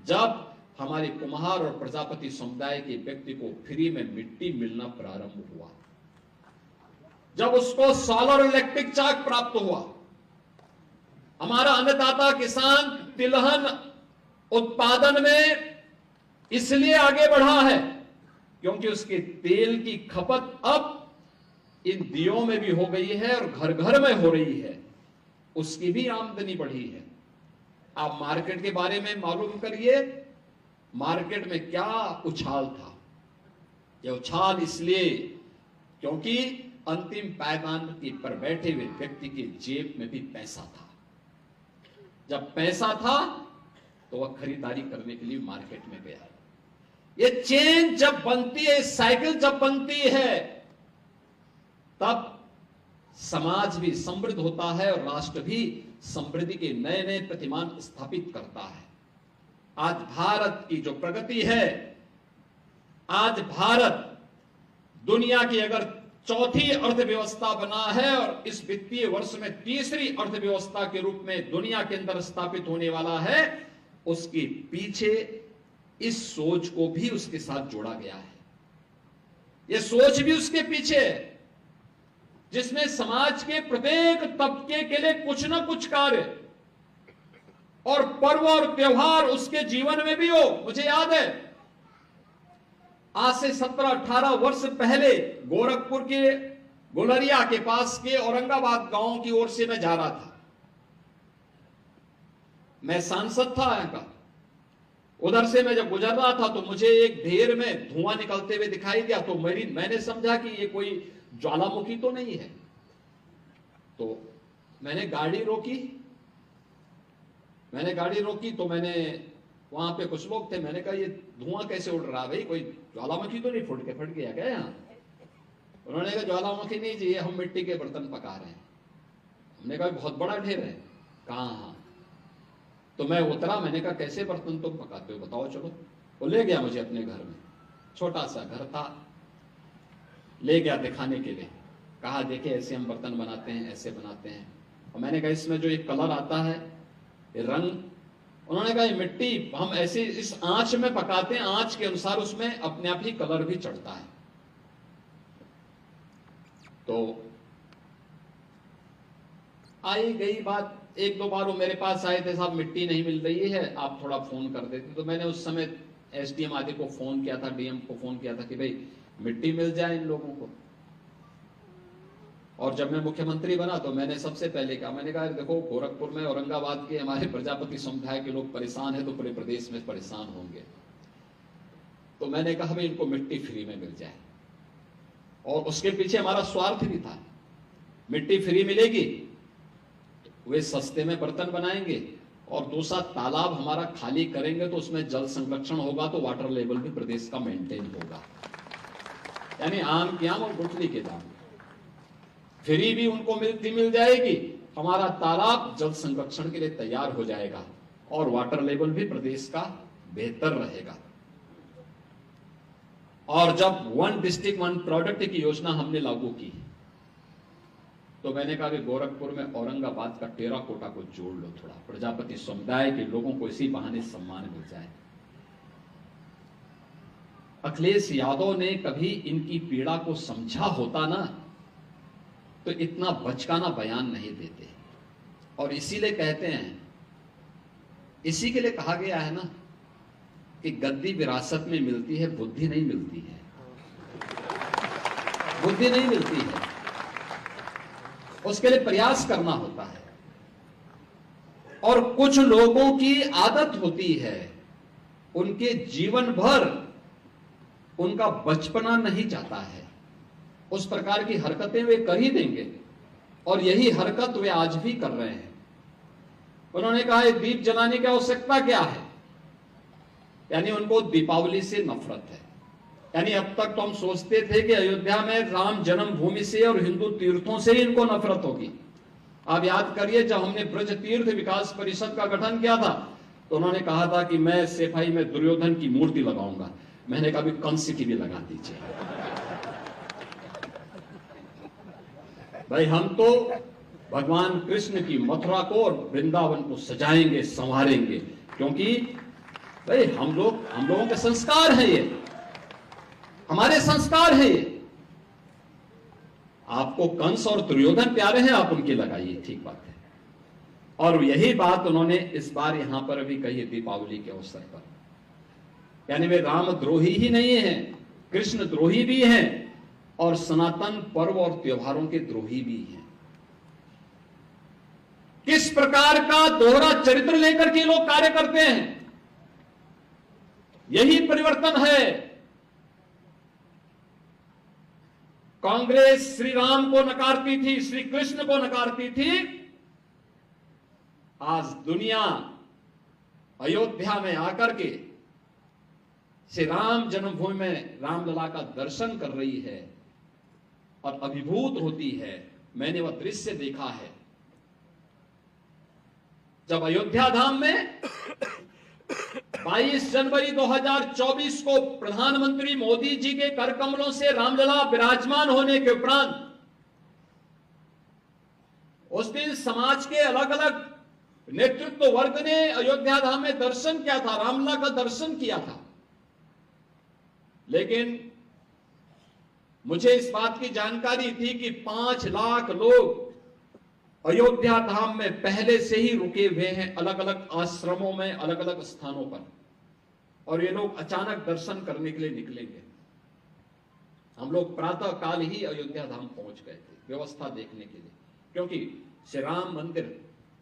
S1: जब हमारे कुम्हार और प्रजापति समुदाय के व्यक्ति को फ्री में मिट्टी मिलना प्रारंभ हुआ, जब उसको सोलर इलेक्ट्रिक चाक प्राप्त हुआ। हमारा अन्नदाता किसान तिलहन उत्पादन में इसलिए आगे बढ़ा है क्योंकि उसके तेल की खपत अब इन दियों में भी हो गई है और घर घर में हो रही है, उसकी भी आमदनी बढ़ी है। आप मार्केट के बारे में मालूम करिए, मार्केट में क्या उछाल था। यह उछाल इसलिए क्योंकि अंतिम पायदान पर बैठे हुए व्यक्ति के जेब में भी पैसा था। जब पैसा था तो वह खरीदारी करने के लिए मार्केट में गया। ये चेन जब बनती है, साइकिल जब बनती है, तब समाज भी समृद्ध होता है और राष्ट्र भी समृद्धि के नए नए प्रतिमान स्थापित करता है। आज भारत की जो प्रगति है, आज भारत दुनिया की अगर चौथी अर्थव्यवस्था बना है और इस वित्तीय वर्ष में तीसरी अर्थव्यवस्था के रूप में दुनिया के अंदर स्थापित होने वाला है, उसके पीछे इस सोच को भी उसके साथ जोड़ा गया है। यह सोच भी उसके पीछे है जिसमें समाज के प्रत्येक तबके के लिए कुछ ना कुछ कार्य और पर्व और त्योहार उसके जीवन में भी हो। मुझे याद है आज से 17-18 वर्ष पहले गोरखपुर के गुलरिया के पास के औरंगाबाद गांव की ओर से मैं जा रहा था। मैं सांसद था यहां का। उधर से मैं जब गुजर रहा था तो मुझे एक ढेर में धुआं निकलते हुए दिखाई दिया, तो मैंने समझा कि ये कोई ज्वालामुखी तो नहीं है। तो मैंने गाड़ी रोकी तो मैंने वहां पे कुछ लोग थे, मैंने कहा ये धुआं कैसे उड़ रहा है भाई, कोई ज्वालामुखी तो नहीं फट गया क्या यहाँ? उन्होंने कहा ज्वालामुखी नहीं जी, हम मिट्टी के बर्तन पका रहे हैं। हमने कहा बहुत बड़ा ढेर है। कहाँ? तो मैं उतरा, मैंने कहा कैसे बर्तन तुम पकाते हो बताओ चलो। वो ले गया मुझे अपने घर में, छोटा सा घर था, ले गया दिखाने के लिए, कहा देखे ऐसे हम बर्तन बनाते हैं, ऐसे बनाते हैं। और मैंने कहा इसमें जो एक कलर आता है, ये रंग, उन्होंने कहा ये मिट्टी हम ऐसे इस आंच में पकाते हैं, आंच के अनुसार उसमें अपने आप ही कलर भी चढ़ता है। तो आई गई बात, एक दो बार वो मेरे पास आए थे, साहब मिट्टी नहीं मिल रही है, आप थोड़ा फोन कर देते। तो मैंने उस समय एसडीएम आदि को फोन किया था, डीएम को फोन किया था कि भाई मिट्टी मिल जाए इन लोगों को। और जब मैं मुख्यमंत्री बना तो मैंने सबसे पहले कहा, मैंने कहा देखो गोरखपुर में औरंगाबाद के हमारे प्रजापति समुदाय के लोग परेशान हैं तो पूरे प्रदेश में परेशान होंगे। तो मैंने कहा भाई इनको मिट्टी फ्री में मिल जाए। और उसके पीछे हमारा स्वार्थ भी था। मिट्टी फ्री मिलेगी, वे सस्ते में बर्तन बनाएंगे, और दूसरा तालाब हमारा खाली करेंगे तो उसमें जल संरक्षण होगा, तो वाटर लेवल भी प्रदेश का मेंटेन होगा। यानी आम की आम और गुठली के दाम, फ्री भी उनको मिल जाएगी, हमारा तालाब जल संरक्षण के लिए तैयार हो जाएगा और वाटर लेवल भी प्रदेश का बेहतर रहेगा। और जब वन डिस्ट्रिक्ट वन प्रोडक्ट की योजना हमने लागू की, तो मैंने कहा कि गोरखपुर में औरंगाबाद का टेराकोटा को जोड़ लो, थोड़ा प्रजापति समुदाय के लोगों को इसी बहाने सम्मान मिल जाए। अखिलेश यादव ने कभी इनकी पीड़ा को समझा होता ना, तो इतना बचकाना बयान नहीं देते। और इसीलिए कहते हैं, इसी के लिए कहा गया है ना कि गद्दी विरासत में मिलती है, बुद्धि नहीं मिलती है, बुद्धि नहीं मिलती है, उसके लिए प्रयास करना होता है। और कुछ लोगों की आदत होती है, उनके जीवन भर उनका बचपना नहीं जाता है, उस प्रकार की हरकतें वे कर ही देंगे, और यही हरकत वे आज भी कर रहे हैं। उन्होंने कहा दीप जलाने की आवश्यकता क्या है, यानी उनको दीपावली से नफरत है। यानी अब तक तो हम सोचते थे कि अयोध्या में राम जन्मभूमि से और हिंदू तीर्थों से ही इनको नफरत होगी। आप याद करिए, जब हमने ब्रज तीर्थ विकास परिषद का गठन किया था, तो उन्होंने कहा था कि मैं सेफाई में दुर्योधन की मूर्ति लगाऊंगा। मैंने कहा कंस की भी लगा दीजिए। भाई हम तो भगवान कृष्ण की मथुरा को और वृंदावन को सजाएंगे, संवारेंगे, क्योंकि भाई हम लोगों के संस्कार है, ये हमारे संस्कार है। ये आपको कंस और दुर्योधन प्यारे हैं, आप उनके लगाइए, ठीक बात है। और यही बात उन्होंने इस बार यहां पर अभी कही दीपावली के अवसर पर। यानी वे रामद्रोही ही नहीं हैं, कृष्ण द्रोही भी हैं, और सनातन पर्व और त्योहारों के द्रोही भी हैं। किस प्रकार का दोहरा चरित्र लेकर के लोग कार्य करते हैं, यही परिवर्तन है। कांग्रेस श्री राम को नकारती थी, श्री कृष्ण को नकारती थी, आज दुनिया अयोध्या में आकर के श्री राम जन्मभूमि में रामलला का दर्शन कर रही है और अभिभूत होती है। मैंने वह दृश्य देखा है जब अयोध्या धाम में 22 जनवरी 2024 को प्रधानमंत्री मोदी जी के कर कमलों से रामलला विराजमान होने के उपरांत उस दिन समाज के अलग अलग नेतृत्व वर्ग ने अयोध्या धाम में दर्शन किया था, रामलला का दर्शन किया था। लेकिन मुझे इस बात की जानकारी थी कि 5 लाख लोग अयोध्या धाम में पहले से ही रुके हुए हैं, अलग अलग आश्रमों में, अलग अलग स्थानों पर, और ये लोग अचानक दर्शन करने के लिए निकलेंगे। हम लोग प्रातः काल ही अयोध्या धाम पहुंच गए थे व्यवस्था देखने के लिए, क्योंकि श्री राम मंदिर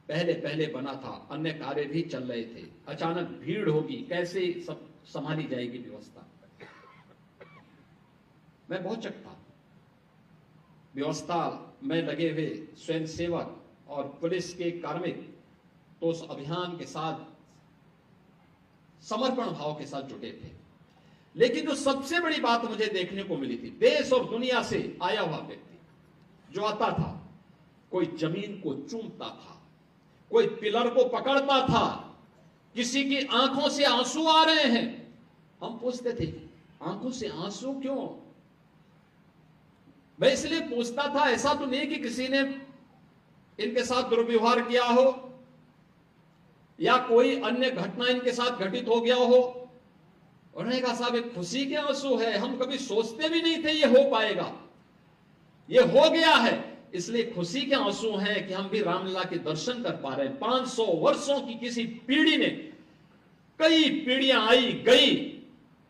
S1: पहले पहले बना था, अन्य कार्य भी चल रहे थे। अचानक भीड़ होगी, कैसे सब संभाली जाएगी व्यवस्था। मैं बहुत चक्का व्यवस्था में लगे हुए स्वयंसेवक और पुलिस के कार्मिक तो उस अभियान के साथ समर्पण भाव के साथ जुटे थे। लेकिन जो सबसे बड़ी बात मुझे देखने को मिली थी, देश और दुनिया से आया हुआ व्यक्ति जो आता था, कोई जमीन को चूमता था, कोई पिलर को पकड़ता था, किसी की आंखों से आंसू आ रहे हैं। हम पूछते थे आंखों से आंसू क्यों? मैं इसलिए पूछता था, ऐसा तो नहीं कि किसी ने इनके साथ दुर्व्यवहार किया हो या कोई अन्य घटना इनके साथ घटित हो गया हो। उन्होंने कहा साहब एक खुशी के आंसू है, हम कभी सोचते भी नहीं थे ये हो पाएगा, ये हो गया है, इसलिए खुशी के आंसू हैं कि हम भी रामलला के दर्शन कर पा रहे हैं। 500 वर्षों की किसी पीढ़ी ने, कई पीढ़ियां आई गई,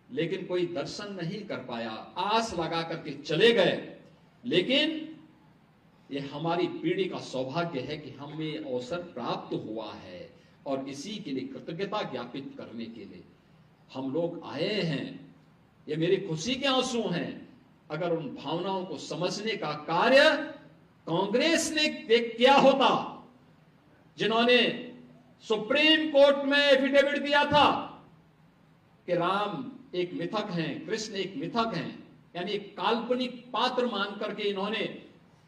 S1: लेकिन कोई दर्शन नहीं कर पाया, आस लगा करके चले गए। लेकिन ये हमारी पीढ़ी का सौभाग्य है कि हमें अवसर प्राप्त हुआ है, और इसी के लिए कृतज्ञता ज्ञापित करने के लिए हम लोग आए हैं। ये मेरी खुशी के आंसू हैं अगर उन भावनाओं को समझने का कार्य कांग्रेस ने किया होता, जिन्होंने सुप्रीम कोर्ट में एफिडेविट दिया था कि राम एक मिथक हैं, कृष्ण एक मिथक हैं, यानी एक काल्पनिक पात्र मान करके इन्होंने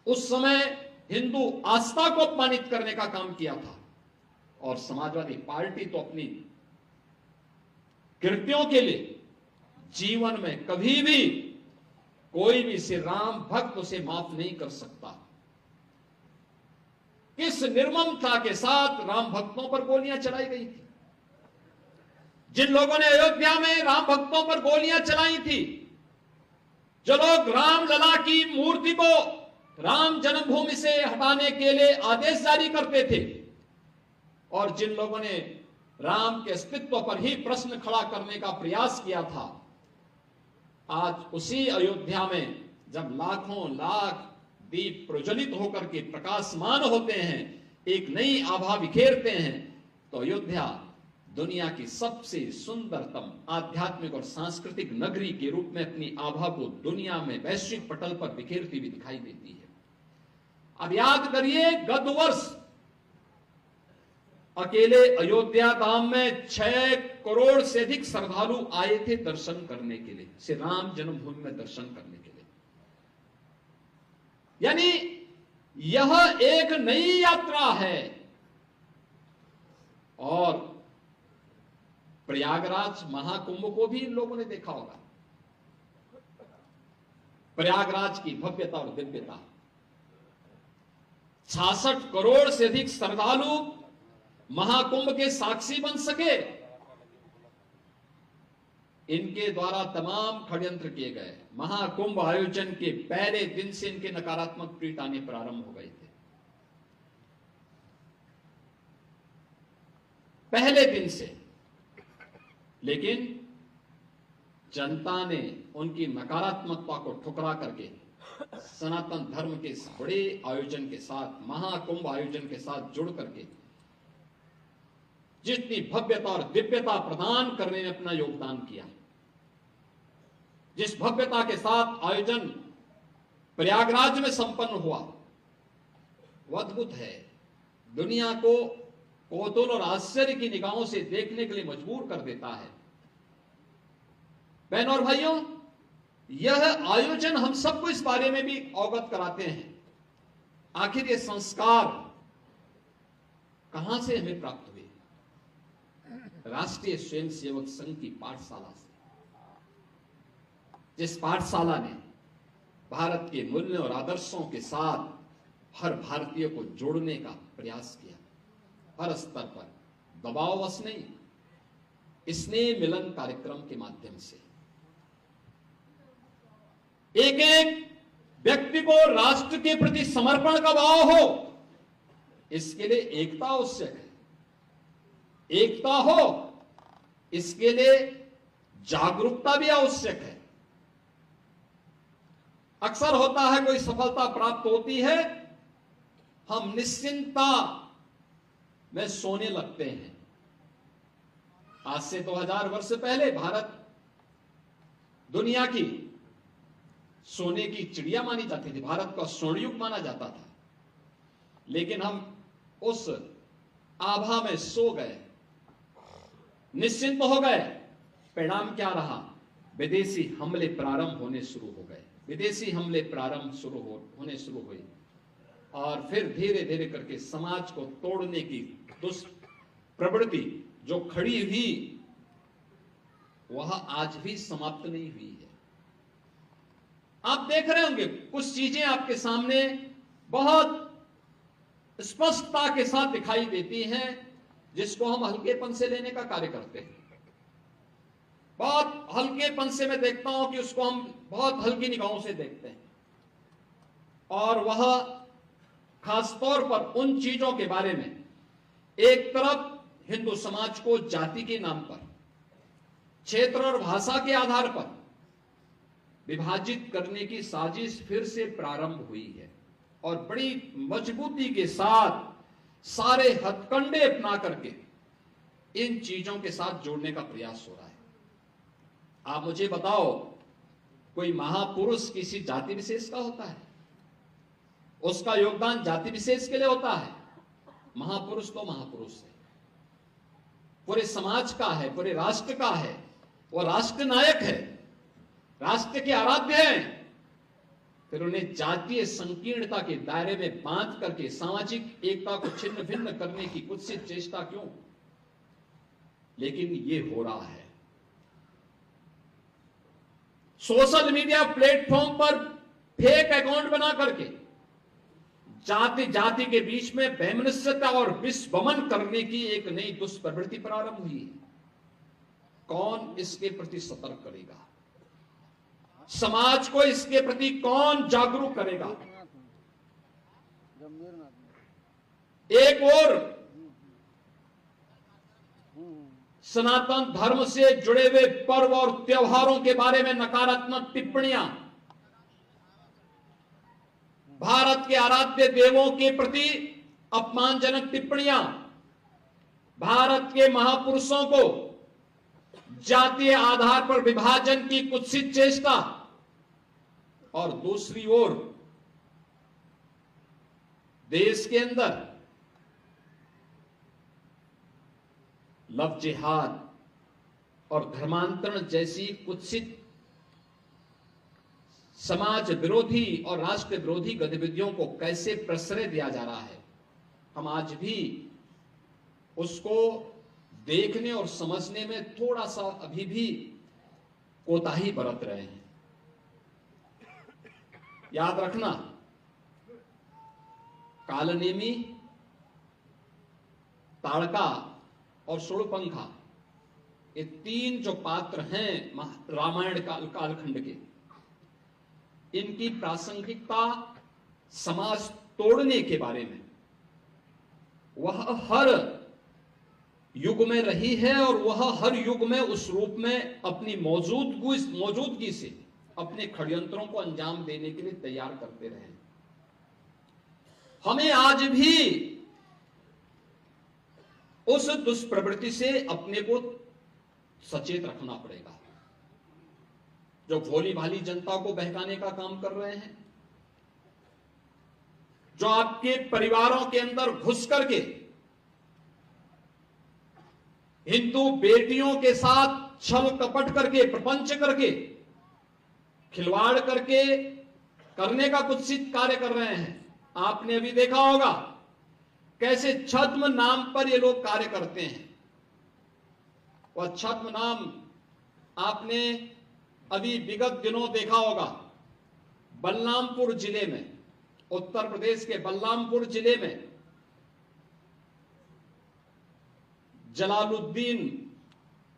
S1: उस समय हिंदू आस्था को अपमानित करने का काम किया था। और समाजवादी पार्टी तो अपनी कृत्यों के लिए जीवन में कभी भी कोई भी श्री राम भक्त उसे माफ नहीं कर सकता। किस निर्ममता के साथ राम भक्तों पर गोलियां चलाई गई थी। जिन लोगों ने अयोध्या में राम भक्तों पर गोलियां चलाई थी, जो लोग रामलला की मूर्ति को राम जन्मभूमि से हटाने के लिए आदेश जारी करते थे, और जिन लोगों ने राम के अस्तित्व पर ही प्रश्न खड़ा करने का प्रयास किया था, आज उसी अयोध्या में जब लाखों लाख दीप प्रज्वलित होकर के प्रकाशमान होते हैं, एक नई आभा बिखेरते हैं, तो अयोध्या दुनिया की सबसे सुंदरतम आध्यात्मिक और सांस्कृतिक नगरी के रूप में अपनी आभा को दुनिया में वैश्विक पटल पर बिखेरती हुई दिखाई देती है। अब याद करिए, गत वर्ष अकेले अयोध्या धाम में 6 करोड़ से अधिक श्रद्धालु आए थे दर्शन करने के लिए, श्री राम जन्मभूमि में दर्शन करने के लिए। यानी यह एक नई यात्रा है। और प्रयागराज महाकुंभ को भी इन लोगों ने देखा होगा। प्रयागराज की भव्यता और दिव्यता, 66 करोड़ से अधिक श्रद्धालु महाकुंभ के साक्षी बन सके। इनके द्वारा तमाम षड्यंत्र किए गए। महाकुंभ आयोजन के पहले दिन से इनके नकारात्मक ट्वीट आने प्रारंभ हो गए थे, पहले दिन से। लेकिन जनता ने उनकी नकारात्मकता को ठुकरा करके सनातन धर्म के इस बड़े आयोजन के साथ, महाकुंभ आयोजन के साथ जुड़ करके जितनी भव्यता और दिव्यता प्रदान करने में अपना योगदान किया, जिस भव्यता के साथ आयोजन प्रयागराज में संपन्न हुआ, वह अद्भुत है। दुनिया को कौतूहल और आश्चर्य की निगाहों से देखने के लिए मजबूर कर देता है। बहनों और भाइयों, यह आयोजन हम सबको इस बारे में भी अवगत कराते हैं, आखिर ये संस्कार कहां से हमें प्राप्त हुए। राष्ट्रीय स्वयंसेवक संघ की पाठशाला से, जिस पाठशाला ने भारत के मूल्यों और आदर्शों के साथ हर भारतीय को जोड़ने का प्रयास किया, हर स्तर पर, दबाववश नहीं, स्नेह मिलन कार्यक्रम के माध्यम से। एक एक व्यक्ति को राष्ट्र के प्रति समर्पण का भाव हो, इसके लिए एकता आवश्यक है। एकता हो, इसके लिए जागरूकता भी आवश्यक है। अक्सर होता है, कोई सफलता प्राप्त होती है, हम निश्चिंतता में सोने लगते हैं। आज से 2000 वर्ष पहले भारत दुनिया की सोने की चिड़िया मानी जाती थी, भारत का स्वर्णयुग माना जाता था। लेकिन हम उस आभा में सो गए, निश्चिंत हो गए। परिणाम क्या रहा? विदेशी हमले प्रारंभ होने शुरू हो गए, विदेशी हमले होने शुरू हुए, और फिर धीरे धीरे करके समाज को तोड़ने की दुष्ट प्रवृत्ति जो खड़ी हुई, वह आज भी समाप्त नहीं हुई है। आप देख रहे होंगे, कुछ चीजें आपके सामने बहुत स्पष्टता के साथ दिखाई देती हैं, जिसको हम हल्केपन से लेने का कार्य करते हैं। बहुत हल्केपन से मैं देखता हूं कि उसको हम बहुत हल्की निगाहों से देखते हैं, और वह खासतौर पर उन चीजों के बारे में, एक तरफ हिंदू समाज को जाति के नाम पर, क्षेत्र और भाषा के आधार पर विभाजित करने की साजिश फिर से प्रारंभ हुई है, और बड़ी मजबूती के साथ सारे हथकंडे अपना करके इन चीजों के साथ जोड़ने का प्रयास हो रहा है। आप मुझे बताओ, कोई महापुरुष किसी जाति विशेष का होता है, उसका योगदान जाति विशेष के लिए होता है। महापुरुष तो महापुरुष है, पूरे समाज का है, पूरे राष्ट्र का है, वो राष्ट्र नायक है, राष्ट्र के आराध्य हैं। फिर उन्हें जातीय संकीर्णता के दायरे में बांध करके सामाजिक एकता को छिन्न भिन्न करने की कुत्सित चेष्टा क्यों? लेकिन ये हो रहा है। सोशल मीडिया प्लेटफॉर्म पर फेक अकाउंट बना करके जाति जाति के बीच में वैमनस्यता और विषवमन करने की एक नई दुष्प्रवृत्ति प्रारंभ हुई है। कौन इसके प्रति सतर्क करेगा? समाज को इसके प्रति कौन जागरूक करेगा? एक और सनातन धर्म से जुड़े हुए पर्व और त्योहारों के बारे में नकारात्मक टिप्पणियां, भारत के आराध्य देवों के प्रति अपमानजनक टिप्पणियां, भारत के महापुरुषों को जातीय आधार पर विभाजन की कुत्सित चेष्टा, और दूसरी ओर देश के अंदर लव जिहाद और धर्मांतरण जैसी कुत्सित समाज विरोधी और राष्ट्र विरोधी गतिविधियों को कैसे प्रश्रय दिया जा रहा है, हम आज भी उसको देखने और समझने में थोड़ा सा अभी भी कोताही बरत रहे हैं। याद रखना, कालनेमी, ताड़का और सुड़पंखा, ये तीन जो पात्र हैं रामायण कालखंड के, इनकी प्रासंगिकता समाज तोड़ने के बारे में वह हर युग में रही है, और वह हर युग में उस रूप में अपनी मौजूदगी से अपने षड्यंत्रों को अंजाम देने के लिए तैयार करते रहे। हमें आज भी उस दुष्प्रवृत्ति से अपने को सचेत रखना पड़ेगा, जो भोली भाली जनता को बहकाने का काम कर रहे हैं, जो आपके परिवारों के अंदर घुस करके हिंदू बेटियों के साथ छल कपट करके, प्रपंच करके, खिलवाड़ करके करने का कुत्सित कार्य कर रहे हैं। आपने अभी देखा होगा कैसे छद्म नाम पर ये लोग कार्य करते हैं। वह छद्म नाम आपने अभी विगत दिनों देखा होगा, बलरामपुर जिले में, उत्तर प्रदेश के बलरामपुर जिले में जलालुद्दीन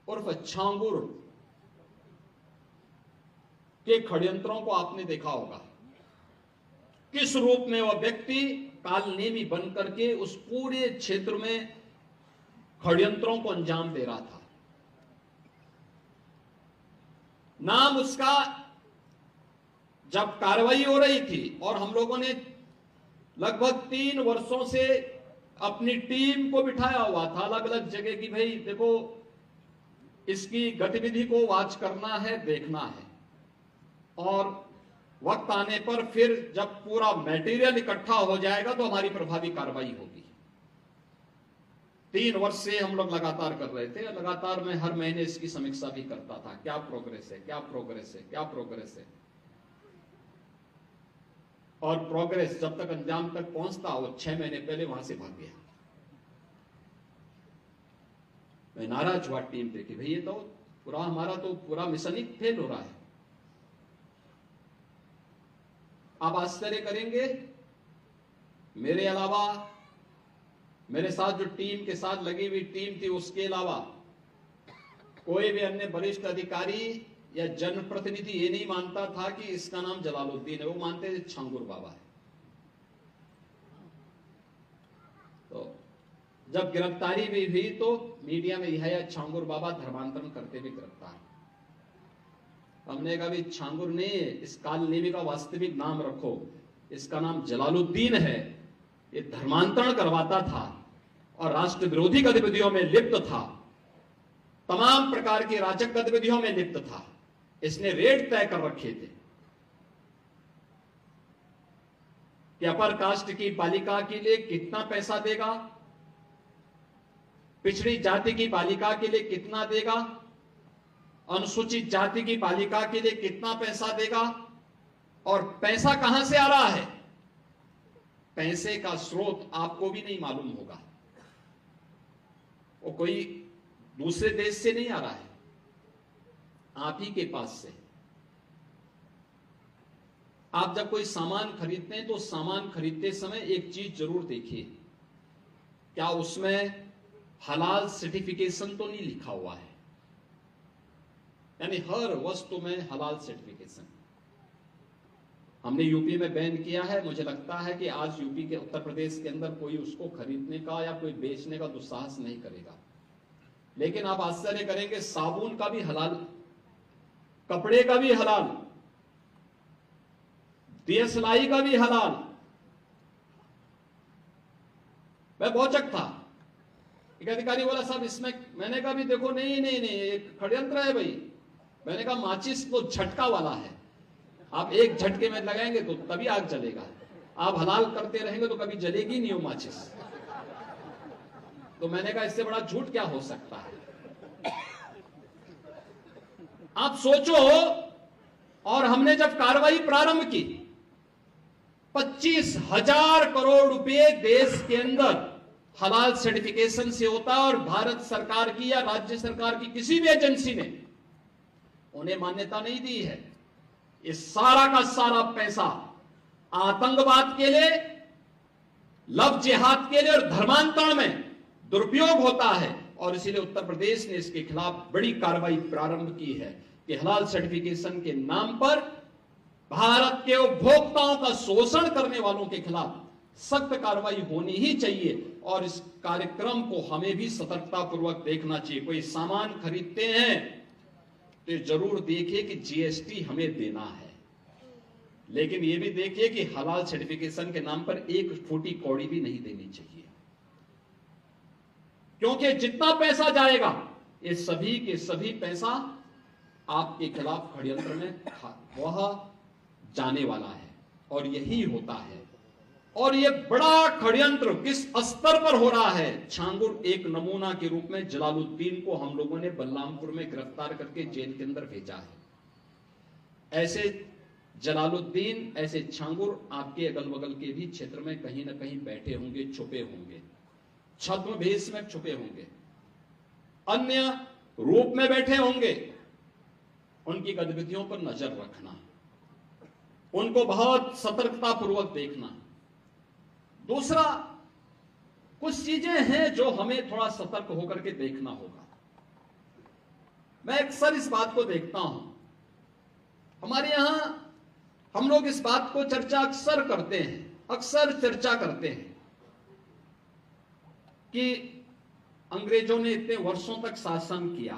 S1: उर्फ छांगुर के षड्यंत्रों को आपने देखा होगा। किस रूप में वह व्यक्ति कालनेमी बन करके उस पूरे क्षेत्र में षड्यंत्रों को अंजाम दे रहा था। नाम उसका, जब कार्रवाई हो रही थी और हम लोगों ने लगभग 3 वर्षों से अपनी टीम को बिठाया हुआ था अलग अलग जगह की, भाई देखो इसकी गतिविधि को वॉच करना है, देखना है, और वक्त आने पर फिर जब पूरा मटेरियल इकट्ठा हो जाएगा तो हमारी प्रभावी कार्रवाई होगी। 3 वर्ष से हम लोग लगातार कर रहे थे। लगातार मैं हर महीने इसकी समीक्षा भी करता था, क्या प्रोग्रेस है, क्या प्रोग्रेस है, क्या प्रोग्रेस है। और प्रोग्रेस जब तक अंजाम तक पहुंचता, वो 6 महीने पहले वहां से भाग गया। मैं नाराज हुआ टीम पे कि भाई ये तो पूरा हमारा तो पूरा मिशन ही फेल हो रहा है। आप आश्चर्य करेंगे, मेरे अलावा मेरे साथ जो टीम के साथ लगी हुई टीम थी, उसके अलावा कोई भी अन्य वरिष्ठ अधिकारी या जनप्रतिनिधि ये नहीं मानता था कि इसका नाम जलालुद्दीन है। वो मानते थे छांगुर बाबा है। तो जब गिरफ्तारी भी हुई तो मीडिया में यह है छांगुर बाबा धर्मांतरण करते हुए गिरफ्तार। हमने कहा भी छांगुर ने इस कालनेमी का वास्तविक नाम रखो, इसका नाम जलालुद्दीन है। ये धर्मांतरण करवाता था और राष्ट्र विरोधी गतिविधियों में लिप्त था, तमाम प्रकार की राजक गतिविधियों में लिप्त था। इसने रेट तय कर रखे थे कि अपर कास्ट की बालिका के लिए कितना पैसा देगा, पिछड़ी जाति की बालिका के लिए कितना देगा, अनुसूचित जाति की बालिका के लिए कितना पैसा देगा, और पैसा कहां से आ रहा है। पैसे का स्रोत आपको भी नहीं मालूम होगा, वो कोई दूसरे देश से नहीं आ रहा है, आप ही के पास से। आप जब कोई सामान खरीदते हैं तो सामान खरीदते समय एक चीज जरूर देखिए, क्या उसमें हलाल सर्टिफिकेशन तो नहीं लिखा हुआ है। यानी हर वस्तु में हलाल सर्टिफिकेशन। हमने यूपी में बैन किया है, मुझे लगता है कि आज यूपी के उत्तर प्रदेश के अंदर कोई उसको खरीदने का या कोई बेचने का दुस्साहस नहीं करेगा। लेकिन आप आश्चर्य करेंगे, साबुन का भी हलाल, कपड़े का भी हलाल, दिया सिलाई का भी हलाल। मैं पहुंचक था, एक अधिकारी बोला साहब इसमें, मैंने कहा भी देखो नहीं नहीं नहीं एक षड्यंत्र है भाई। मैंने कहा माचिस तो झटका वाला है, आप एक झटके में लगाएंगे तो तभी आग जलेगा, आप हलाल करते रहेंगे तो कभी जलेगी नहीं वो माचिस। तो मैंने कहा इससे बड़ा झूठ क्या हो सकता है। आप सोचो, और हमने जब कार्रवाई प्रारंभ की, 25,000 करोड़ रुपए देश के अंदर हलाल सर्टिफिकेशन से होता है, और भारत सरकार की या राज्य सरकार की किसी भी एजेंसी ने उन्हें मान्यता नहीं दी है। ये सारा का सारा पैसा आतंकवाद के लिए, लव जिहाद के लिए और धर्मांतरण में दुरुपयोग होता है, और इसीलिए उत्तर प्रदेश ने इसके खिलाफ बड़ी कार्रवाई प्रारंभ की है कि हलाल सर्टिफिकेशन के नाम पर भारत के उपभोक्ताओं का शोषण करने वालों के खिलाफ सख्त कार्रवाई होनी ही चाहिए। और इस कार्यक्रम को हमें भी सतर्कता पूर्वक देखना चाहिए। कोई सामान खरीदते हैं तो जरूर देखिए कि जीएसटी हमें देना है, लेकिन यह भी देखिए कि हलाल सर्टिफिकेशन के नाम पर एक फूटी कौड़ी भी नहीं देनी चाहिए, क्योंकि जितना पैसा जाएगा ये सभी के सभी पैसा आपके खिलाफ षड्यंत्र में वह जाने वाला है, और यही होता है। और ये बड़ा षड्यंत्र किस स्तर पर हो रहा है। छांगुर एक नमूना के रूप में जलालुद्दीन को हम लोगों ने बलरामपुर में गिरफ्तार करके जेल के अंदर भेजा है। ऐसे जलालुद्दीन, ऐसे छांगुर आपके अगल बगल के भी क्षेत्र में कहीं ना कहीं बैठे होंगे, छुपे होंगे, छद्म भेष में छुपे होंगे, अन्य रूप में बैठे होंगे। उनकी गतिविधियों पर नजर रखना, उनको बहुत सतर्कता पूर्वक देखना। दूसरा, कुछ चीजें हैं जो हमें थोड़ा सतर्क होकर के देखना होगा। मैं अक्सर इस बात को देखता हूं, हमारे यहां हम लोग इस बात को चर्चा अक्सर करते हैं कि अंग्रेजों ने इतने वर्षों तक शासन किया,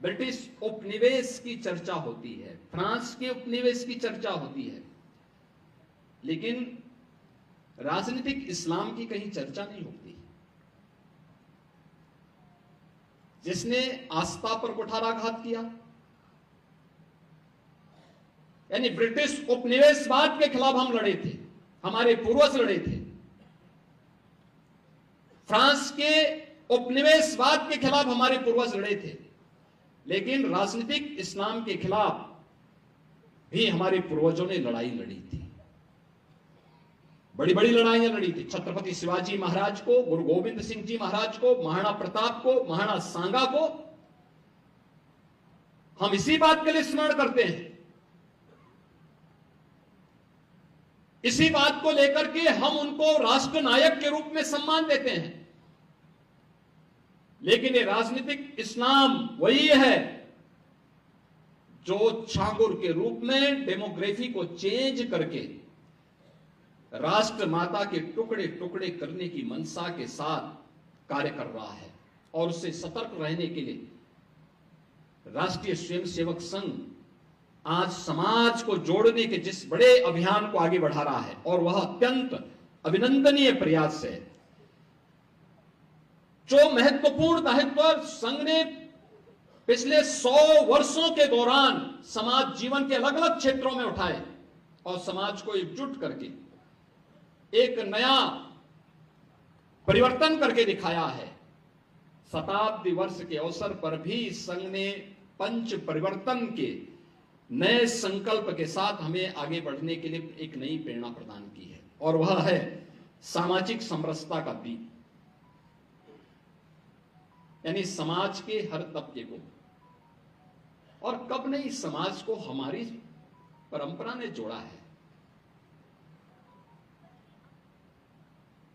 S1: ब्रिटिश उपनिवेश की चर्चा होती है, फ्रांस के उपनिवेश की चर्चा होती है, लेकिन राजनीतिक इस्लाम की कहीं चर्चा नहीं होती। जिसने आस्था पर कुठाराघात किया, यानी ब्रिटिश उपनिवेशवाद के खिलाफ हम लड़े थे, हमारे पूर्वज लड़े थे। फ्रांस के उपनिवेशवाद के खिलाफ हमारे पूर्वज लड़े थे, लेकिन राजनीतिक इस्लाम के खिलाफ भी हमारे पूर्वजों ने लड़ाई लड़ी थी, बड़ी बड़ी लड़ाइयां लड़ी थी। छत्रपति शिवाजी महाराज को, गुरु गोविंद सिंह जी महाराज को, महाराणा प्रताप को, महाराणा सांगा को हम इसी बात के लिए स्मरण करते हैं, इसी बात को लेकर के हम उनको राष्ट्र नायक के रूप में सम्मान देते हैं। लेकिन ये राजनीतिक इस्लाम वही है जो छांगुर के रूप में डेमोग्राफी को चेंज करके राष्ट्र माता के टुकड़े टुकड़े करने की मंशा के साथ कार्य कर रहा है। और उससे सतर्क रहने के लिए राष्ट्रीय स्वयंसेवक संघ आज समाज को जोड़ने के जिस बड़े अभियान को आगे बढ़ा रहा है, और वह अत्यंत अभिनंदनीय प्रयास है। जो महत्वपूर्ण दायित्व संघ ने पिछले 100 वर्षों के दौरान समाज जीवन के अलग अलग क्षेत्रों में उठाए और समाज को एकजुट करके एक नया परिवर्तन करके दिखाया है। शताब्दी वर्ष के अवसर पर भी संघ ने पंच परिवर्तन के नए संकल्प के साथ हमें आगे बढ़ने के लिए एक नई प्रेरणा प्रदान की है, और वह है सामाजिक समरसता का दीप। यानी समाज के हर तबके को, और कब नहीं समाज को हमारी परंपरा ने जोड़ा है।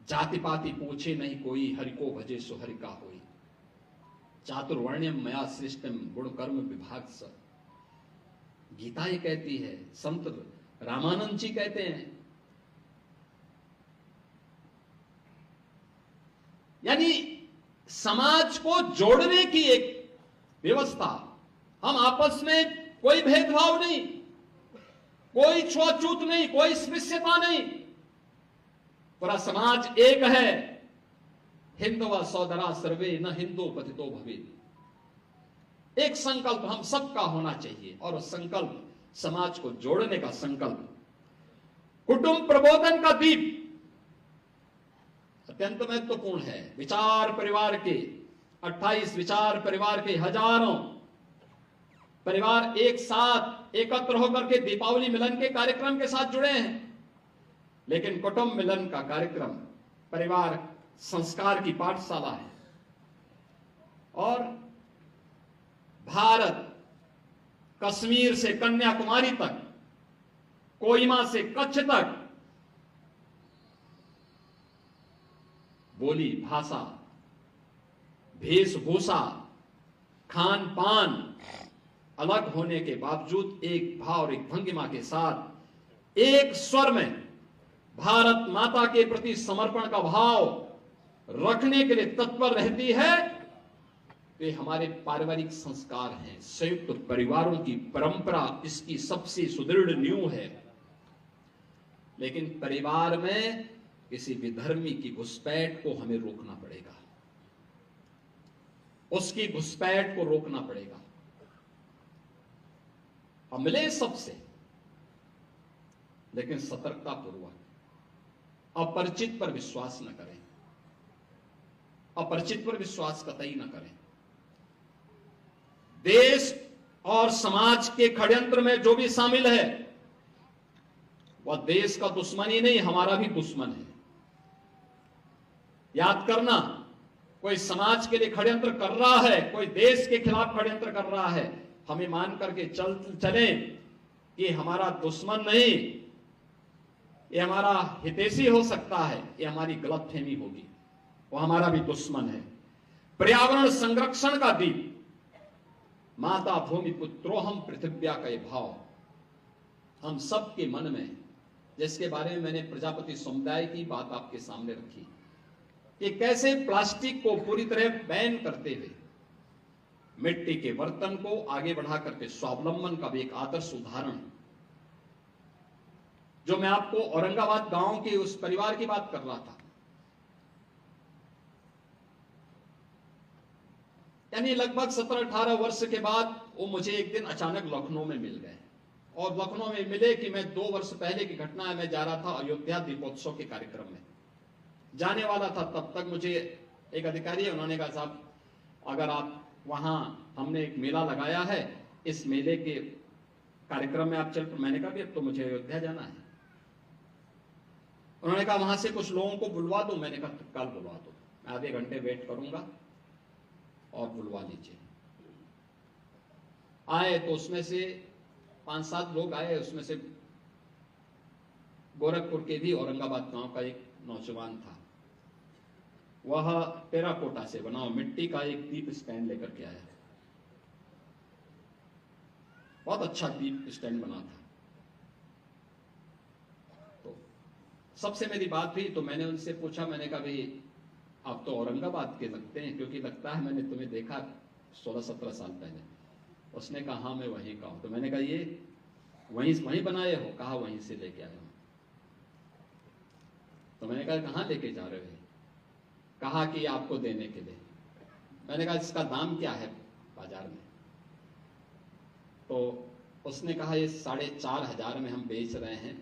S1: जाति पाति पूछे नहीं कोई, हरि को भजे सो हरि का होई। चातुर्वर्ण्यम मया सृष्टम गुण कर्म विभाग स। गीता ये कहती है, संत रामानंद जी कहते हैं। यानी समाज को जोड़ने की एक व्यवस्था। हम आपस में कोई भेदभाव नहीं, कोई छुआछूत नहीं, कोई स्पृश्यता नहीं, पूरा समाज एक है। हिंदवा सौदरा सर्वे न हिंदू पतितो भवेत्। एक संकल्प हम सबका होना चाहिए, और संकल्प समाज को जोड़ने का संकल्प। कुटुंब प्रबोधन का दीप अत्यंत महत्वपूर्ण है। विचार परिवार के 28 विचार परिवार के हजारों परिवार एक साथ एकत्र होकर के दीपावली मिलन के कार्यक्रम के साथ जुड़े हैं, लेकिन कुटुंब मिलन का कार्यक्रम परिवार संस्कार की पाठशाला है। और भारत कश्मीर से कन्याकुमारी तक, कोहिमा से कच्छ तक, बोली भाषा, वेशभूषा, खान पान अलग होने के बावजूद एक भाव और एक भंगिमा के साथ एक स्वर में भारत माता के प्रति समर्पण का भाव रखने के लिए तत्पर रहती है। वे हमारे पारिवारिक संस्कार हैं। संयुक्त परिवारों की परंपरा इसकी सबसे सुदृढ़ नींव है। लेकिन परिवार में किसी विधर्मी की घुसपैठ को हमें रोकना पड़ेगा, उसकी घुसपैठ को रोकना पड़ेगा। हम मिले सबसे, लेकिन सतर्कता पूर्वक। अपरिचित पर विश्वास न करें, अपरिचित पर विश्वास कतई न करें। देश और समाज के षड्यंत्र में जो भी शामिल है, वह देश का दुश्मन ही नहीं, हमारा भी दुश्मन है। याद करना, कोई समाज के लिए षड्यंत्र कर रहा है, कोई देश के खिलाफ षड्यंत्र कर रहा है, हमें मान करके चलें कि हमारा दुश्मन नहीं, ये हमारा हितैषी हो सकता है। ये हमारी गलतफहमी होगी, वो हमारा भी दुश्मन है। पर्यावरण संरक्षण का दीप, माता भूमि पुत्रोहम पृथिव्या का ये भाव हम सबके मन में, जिसके बारे में मैंने प्रजापति समुदाय की बात आपके सामने रखी कि कैसे प्लास्टिक को पूरी तरह बैन करते हुए मिट्टी के बर्तन को आगे बढ़ा करके स्वावलंबन का भी एक आदर्श उदाहरण, जो मैं आपको औरंगाबाद गांव के उस परिवार की बात कर रहा था। यानी लगभग 17-18 वर्ष के बाद वो मुझे एक दिन अचानक लखनऊ में मिल गए, और लखनऊ में मिले कि मैं 2 वर्ष पहले की घटना है। मैं जा रहा था अयोध्या दीपोत्सव के कार्यक्रम में, जाने वाला था। तब तक मुझे एक अधिकारी है, उन्होंने कहा साहब अगर आप वहां, हमने एक मेला लगाया है, इस मेले के कार्यक्रम में आप चल। मैंने कहा भी अब तो मुझे अयोध्या जाना है। उन्होंने कहा वहां से कुछ लोगों को बुलवा दो। मैंने कहा तत्काल बुलवा दो, मैं आधे घंटे वेट करूंगा और बुलवा लीजिए। आए तो उसमें से 5-7 लोग आए। उसमें से गोरखपुर के भी औरंगाबाद गांव का एक नौजवान था। वह टेराकोटा से बना मिट्टी का एक दीप स्टैंड लेकर के आया। बहुत अच्छा दीप स्टैंड बना था। तो सबसे मेरी बात हुई, तो मैंने उनसे पूछा, मैंने कहा भाई आप तो औरंगाबाद के लगते हैं, क्योंकि लगता है मैंने तुम्हें देखा 16-17 साल पहले। उसने कहा हाँ मैं वहीं का हूं। तो मैंने कहा ये वहीं बनाए हो? कहा वहीं से लेके आया हूं। तो मैंने कहा कहां लेके जा रहे हो? कहा कि आपको देने के लिए। मैंने कहा इसका दाम क्या है बाजार में? तो उसने कहा ये 4,500 में हम बेच रहे हैं।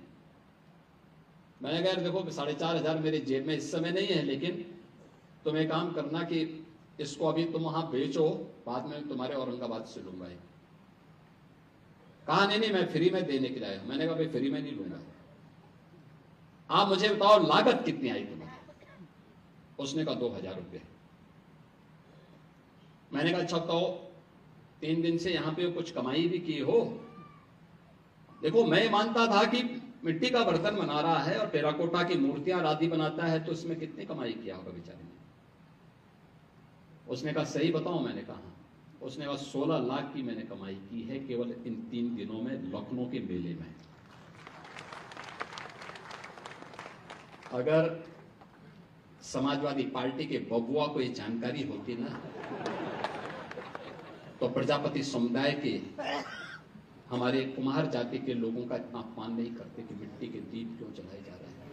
S1: मैंने कहा देखो 4,500 मेरी जेब में इस समय नहीं है, लेकिन तुम एक काम करना कि इसको अभी तुम वहां बेचो, बाद में तुम्हारे औरंगाबाद से लूंगा। कहा नहीं मैं फ्री में देने के लिए आया। मैंने कहा भाई फ्री में नहीं लूंगा, आप मुझे बताओ लागत कितनी आई तुम्हें? उसने कहा 2,000 रुपये। मैंने कहा अच्छा बताओ 3 दिन से यहां पे कुछ कमाई भी की हो? देखो मैं मानता था कि मिट्टी का बर्तन बना रहा है और टेराकोटा की मूर्तियां आदि बनाता है, तो इसमें कितनी कमाई किया होगा बेचारे ने। उसने कहा सही बताओ? मैंने कहा उसने कहा 16 लाख की मैंने कमाई की है केवल इन 3 दिनों में लखनऊ के मेले में। अगर समाजवादी पार्टी के बबुआ को ये जानकारी होती ना, तो प्रजापति समुदाय के हमारे कुम्हार जाति के लोगों का इतना अपमान नहीं करते कि मिट्टी के दीप क्यों जलाए जा रहे हैं।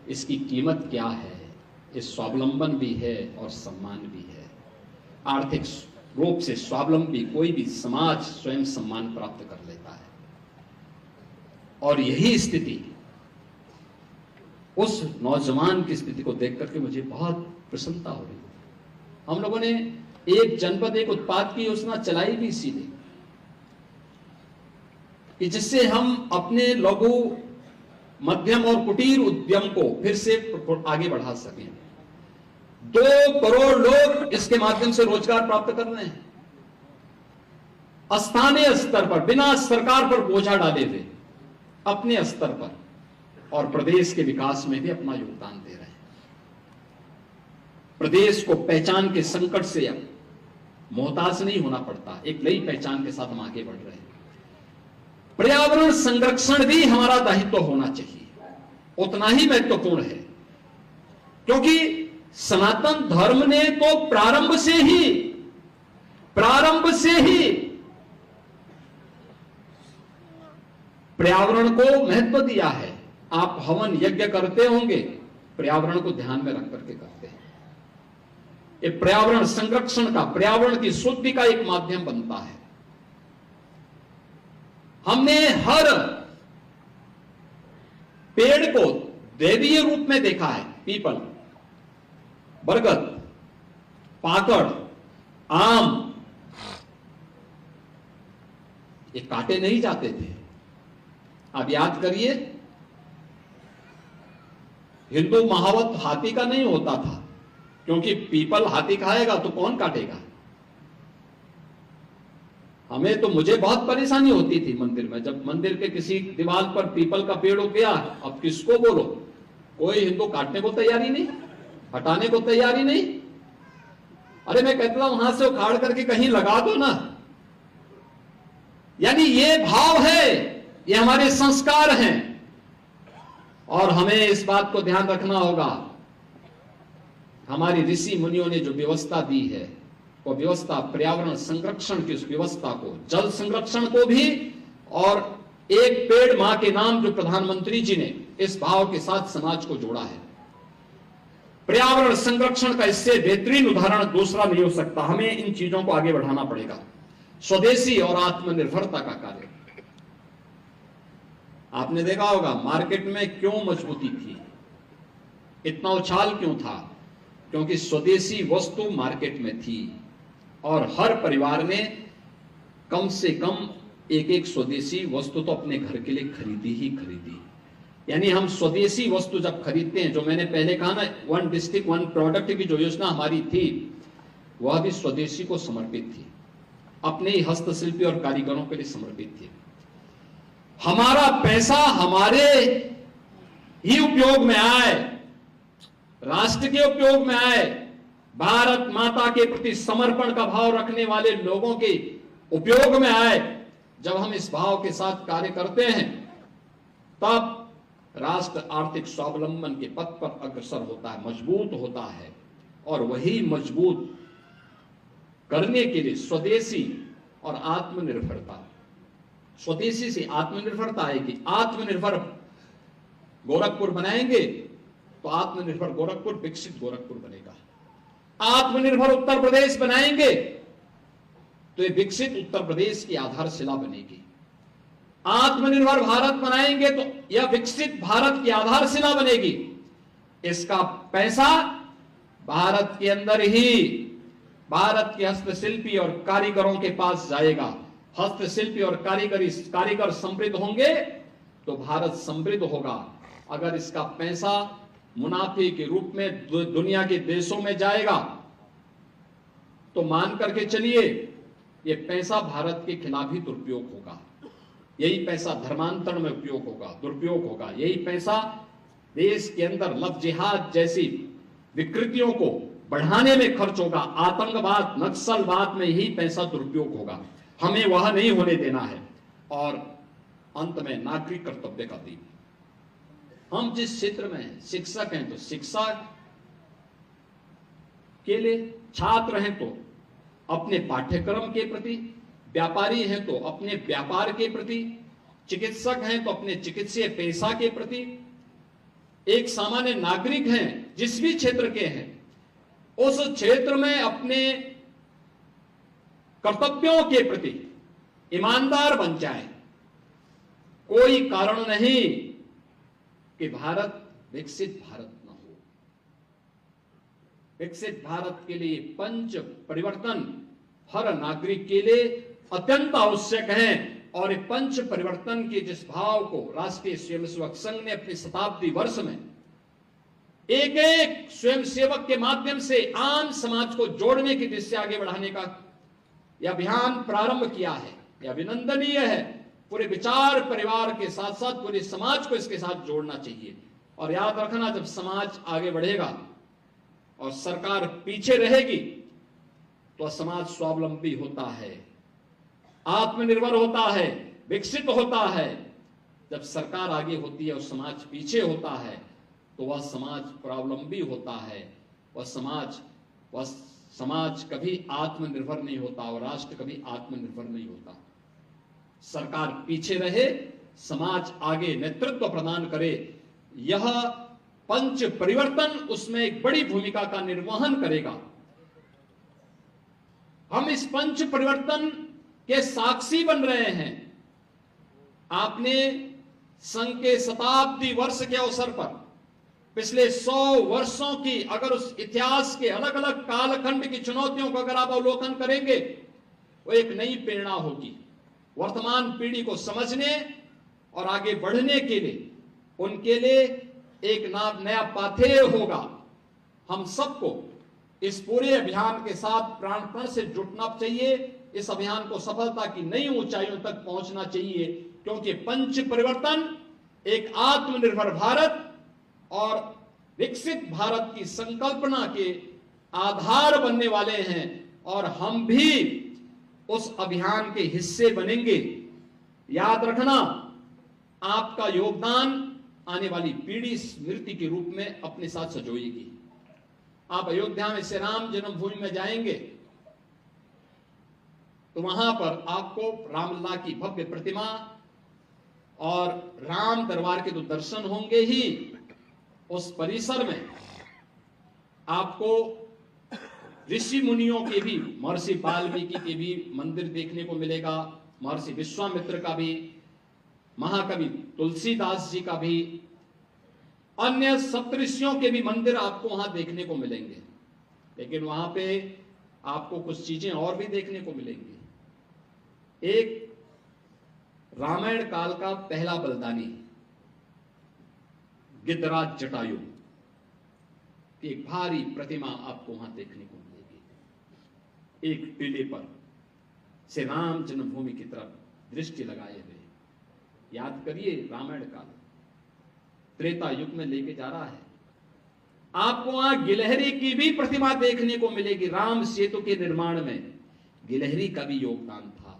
S1: इसकी कीमत क्या है? ये स्वावलंबन भी है और सम्मान भी है। आर्थिक रूप से स्वावलंबी कोई भी समाज स्वयं सम्मान प्राप्त कर लेता है, और यही स्थिति उस नौजवान की स्थिति को देख करके मुझे बहुत प्रसन्नता हो रही है। हम लोगों ने एक जनपद एक उत्पाद की योजना चलाई भी इसीलिए कि जिससे हम अपने लघु मध्यम और कुटीर उद्यम को फिर से आगे बढ़ा सकें। 2 करोड़ लोग इसके माध्यम से रोजगार प्राप्त कर रहे हैं, स्थानीय स्तर पर बिना सरकार पर बोझा डाले हुए अपने स्तर पर, और प्रदेश के विकास में भी अपना योगदान दे रहे हैं। प्रदेश को पहचान के संकट से अब मोहताज नहीं होना पड़ता, एक नई पहचान के साथ हम आगे बढ़ रहे हैं। पर्यावरण संरक्षण भी हमारा दायित्व होना चाहिए, उतना ही महत्वपूर्ण है, क्योंकि सनातन धर्म ने तो प्रारंभ से ही पर्यावरण को महत्व दिया है। आप हवन यज्ञ करते होंगे, पर्यावरण को ध्यान में रख करके करते हैं। ये पर्यावरण संरक्षण का, पर्यावरण की शुद्धि का एक माध्यम बनता है। हमने हर पेड़ को दैवीय रूप में देखा है। पीपल, बरगद, पाकड़, आम, ये काटे नहीं जाते थे। अब याद करिए, हिंदू महावत हाथी का नहीं होता था, क्योंकि पीपल हाथी खाएगा तो कौन काटेगा। हमें तो, मुझे बहुत परेशानी होती थी मंदिर में, जब मंदिर के किसी दीवार पर पीपल का पेड़ हो गया, अब किसको बोलो, कोई हिंदू काटने को तैयारी नहीं, हटाने को तैयारी नहीं। अरे मैं कहता हूं वहां से उखाड़ करके कहीं लगा दो ना। यानी ये भाव है, ये हमारे संस्कार हैं, और हमें इस बात को ध्यान रखना होगा। हमारी ऋषि मुनियों ने जो व्यवस्था दी है, वो व्यवस्था पर्यावरण संरक्षण की, उस व्यवस्था को, जल संरक्षण को भी, और एक पेड़ मां के नाम जो प्रधानमंत्री जी ने इस भाव के साथ समाज को जोड़ा है। पर्यावरण संरक्षण का इससे बेहतरीन उदाहरण दूसरा नहीं हो सकता। हमें इन चीजों को आगे बढ़ाना पड़ेगा। स्वदेशी और आत्मनिर्भरता का कार्य, आपने देखा होगा मार्केट में क्यों मजबूती थी, इतना उछाल क्यों था, क्योंकि स्वदेशी वस्तु मार्केट में थी, और हर परिवार ने कम से कम एक स्वदेशी वस्तु तो अपने घर के लिए खरीदी ही खरीदी। यानी हम स्वदेशी वस्तु जब खरीदते हैं, जो मैंने पहले कहा ना, 1 डिस्ट्रिक्ट 1 प्रोडक्ट की जो योजना हमारी थी, वह भी स्वदेशी को समर्पित थी, अपने ही हस्तशिल्पी और कारीगरों के लिए समर्पित थी। हमारा पैसा हमारे ही उपयोग में आए, राष्ट्र के उपयोग में आए, भारत माता के प्रति समर्पण का भाव रखने वाले लोगों के उपयोग में आए। जब हम इस भाव के साथ कार्य करते हैं, तब राष्ट्र आर्थिक स्वावलंबन के पथ पर अग्रसर होता है, मजबूत होता है। और वही मजबूत करने के लिए स्वदेशी और आत्मनिर्भरता, स्वदेशी से आत्मनिर्भरता आएगी। आत्मनिर्भर गोरखपुर बनाएंगे तो आत्मनिर्भर गोरखपुर विकसित गोरखपुर बनेगा। आत्मनिर्भर उत्तर प्रदेश बनाएंगे तो ये विकसित उत्तर प्रदेश की आधारशिला बनेगी। आत्मनिर्भर भारत बनाएंगे तो यह विकसित भारत की आधारशिला बनेगी। इसका पैसा भारत के अंदर ही भारत के हस्तशिल्पी और कारीगरों के पास जाएगा। हस्तशिल्पी और कारीगर समृद्ध होंगे तो भारत समृद्ध होगा। अगर इसका पैसा मुनाफे के रूप में दुनिया के देशों में जाएगा तो मान करके चलिए ये पैसा भारत के खिलाफ ही दुरुपयोग होगा। यही पैसा धर्मांतरण में उपयोग होगा, दुरुपयोग होगा। यही पैसा देश के अंदर लव जिहाद जैसी विकृतियों को बढ़ाने में खर्च होगा। आतंकवाद, नक्सलवाद में ही पैसा दुरुपयोग होगा। हमें वह नहीं होने देना है। और अंत में नागरिक कर्तव्य का दिन, हम जिस क्षेत्र में शिक्षक हैं तो शिक्षा के लिए, छात्र हैं तो अपने पाठ्यक्रम के प्रति, व्यापारी हैं तो अपने व्यापार के प्रति, चिकित्सक हैं तो अपने चिकित्सीय पेशा के प्रति, एक सामान्य नागरिक हैं जिस भी क्षेत्र के हैं उस क्षेत्र में अपने कर्तव्यों के प्रति ईमानदार बन जाए। कोई कारण नहीं कि भारत विकसित भारत न हो। विकसित भारत के लिए पंच परिवर्तन हर नागरिक के लिए अत्यंत आवश्यक है। और पंच परिवर्तन के जिस भाव को राष्ट्रीय स्वयंसेवक संघ ने अपने शताब्दी वर्ष में एक एक स्वयंसेवक के माध्यम से आम समाज को जोड़ने की दिशा से आगे बढ़ाने का यह अभियान प्रारंभ किया है, यह अभिनंदनीय है। पूरे विचार परिवार के साथ साथ पूरे समाज को इसके साथ जोड़ना चाहिए। और याद रखना, जब समाज आगे बढ़ेगा और सरकार पीछे रहेगी तो समाज स्वावलंबी होता है, आत्मनिर्भर होता है, विकसित होता है। जब सरकार आगे होती है और समाज पीछे होता है तो वह समाज स्वावलंबी होता है। वह समाज कभी आत्मनिर्भर नहीं होता और राष्ट्र कभी आत्मनिर्भर नहीं होता। सरकार पीछे रहे, समाज आगे नेतृत्व प्रदान करे, यह पंच परिवर्तन उसमें एक बड़ी भूमिका का निर्वहन करेगा। हम इस पंच परिवर्तन के साक्षी बन रहे हैं। आपने संघ के शताब्दी वर्ष के अवसर पर पिछले 100 वर्षों की अगर उस इतिहास के अलग अलग कालखंड की चुनौतियों को अगर आप अवलोकन करेंगे वो एक नई प्रेरणा होगी वर्तमान पीढ़ी को समझने और आगे बढ़ने के लिए। उनके लिए एक नया पाथेय होगा। हम सबको इस पूरे अभियान के साथ प्राणपण से जुटना चाहिए। इस अभियान को सफलता की नई ऊंचाइयों तक पहुंचना चाहिए, क्योंकि पंच परिवर्तन एक आत्मनिर्भर भारत और विकसित भारत की संकल्पना के आधार बनने वाले हैं। और हम भी उस अभियान के हिस्से बनेंगे। याद रखना, आपका योगदान आने वाली पीढ़ी स्मृति के रूप में अपने साथ सजोएगी। आप अयोध्या में श्री राम जन्मभूमि में जाएंगे तो वहां पर आपको रामलला की भव्य प्रतिमा और राम दरबार के तो दर्शन होंगे ही, उस परिसर में आपको ऋषि मुनियों के भी, महर्षि वाल्मीकि के भी मंदिर देखने को मिलेगा, महर्षि विश्वामित्र का भी, महाकवि तुलसीदास जी का भी, अन्य सप्तऋषियों के भी मंदिर आपको वहां देखने को मिलेंगे। लेकिन वहां पे आपको कुछ चीजें और भी देखने को मिलेंगी। एक रामायण काल का पहला बलिदानी गिद्धराज जटायु की एक भारी प्रतिमा आपको वहां देखने को मिलेगी। एक टीले पर श्री राम जन्मभूमि की तरफ दृष्टि लगाए हुए। याद करिए, रामायण काल त्रेता युग में लेके जा रहा है। आपको वहां गिलहरी की भी प्रतिमा देखने को मिलेगी। राम सेतु के निर्माण में गिलहरी का भी योगदान था,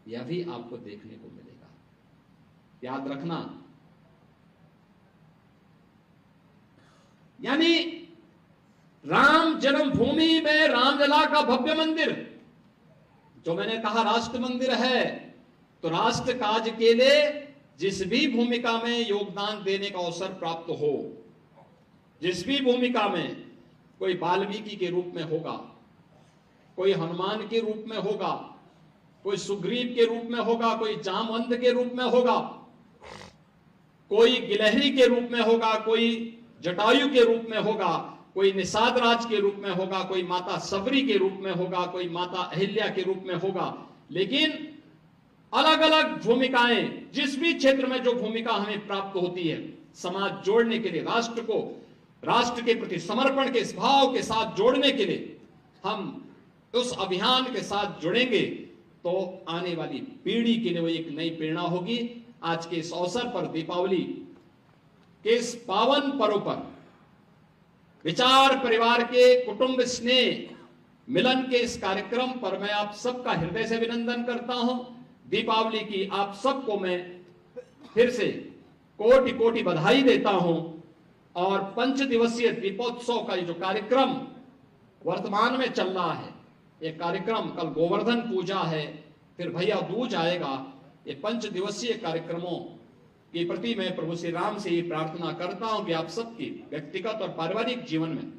S1: यह भी आपको देखने को मिलेगा। याद रखना, यानी राम जन्मभूमि में रामलला का भव्य मंदिर, जो मैंने कहा राष्ट्र मंदिर है, तो राष्ट्र काज के लिए जिस भी भूमिका में योगदान देने का अवसर प्राप्त हो, जिस भी भूमिका में, कोई वाल्मीकि के रूप में होगा, कोई हनुमान के रूप में होगा, कोई सुग्रीव के रूप में होगा, कोई जामवंत के रूप में होगा, कोई गिलहरी के रूप में होगा, कोई जटायु के रूप में होगा, कोई निषाद राज के रूप में होगा, कोई माता सबरी के रूप में होगा, कोई माता अहिल्या के रूप में होगा। लेकिन अलग अलग भूमिकाएं, जिस भी क्षेत्र में जो भूमिका हमें प्राप्त होती है, समाज जोड़ने के लिए, राष्ट्र को राष्ट्र के प्रति समर्पण के भाव के साथ जोड़ने के लिए हम उस अभियान के साथ जुड़ेंगे तो आने वाली पीढ़ी के लिए वो एक नई प्रेरणा होगी। आज के इस अवसर पर, दीपावली के इस पावन पर्व पर, विचार परिवार के कुटुंब स्नेह मिलन के इस कार्यक्रम पर मैं आप सबका हृदय से अभिनंदन करता हूं। दीपावली की आप सबको मैं फिर से कोटि कोटि बधाई देता हूं। और 5 दिवसीय दीपोत्सव का जो कार्यक्रम वर्तमान में चल रहा है, ये कार्यक्रम, कल गोवर्धन पूजा है, फिर भैया दूज आएगा। ये 5 दिवसीय कार्यक्रमों के प्रति मैं प्रभु श्री राम से ये प्रार्थना करता हूं कि आप सबके व्यक्तिगत और पारिवारिक जीवन में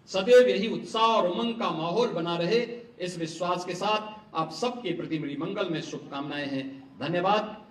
S1: सदैव यही उत्साह और उमंग का माहौल बना रहे। इस विश्वास के साथ आप सबके प्रति मेरी मंगल में शुभकामनाएं हैं। धन्यवाद।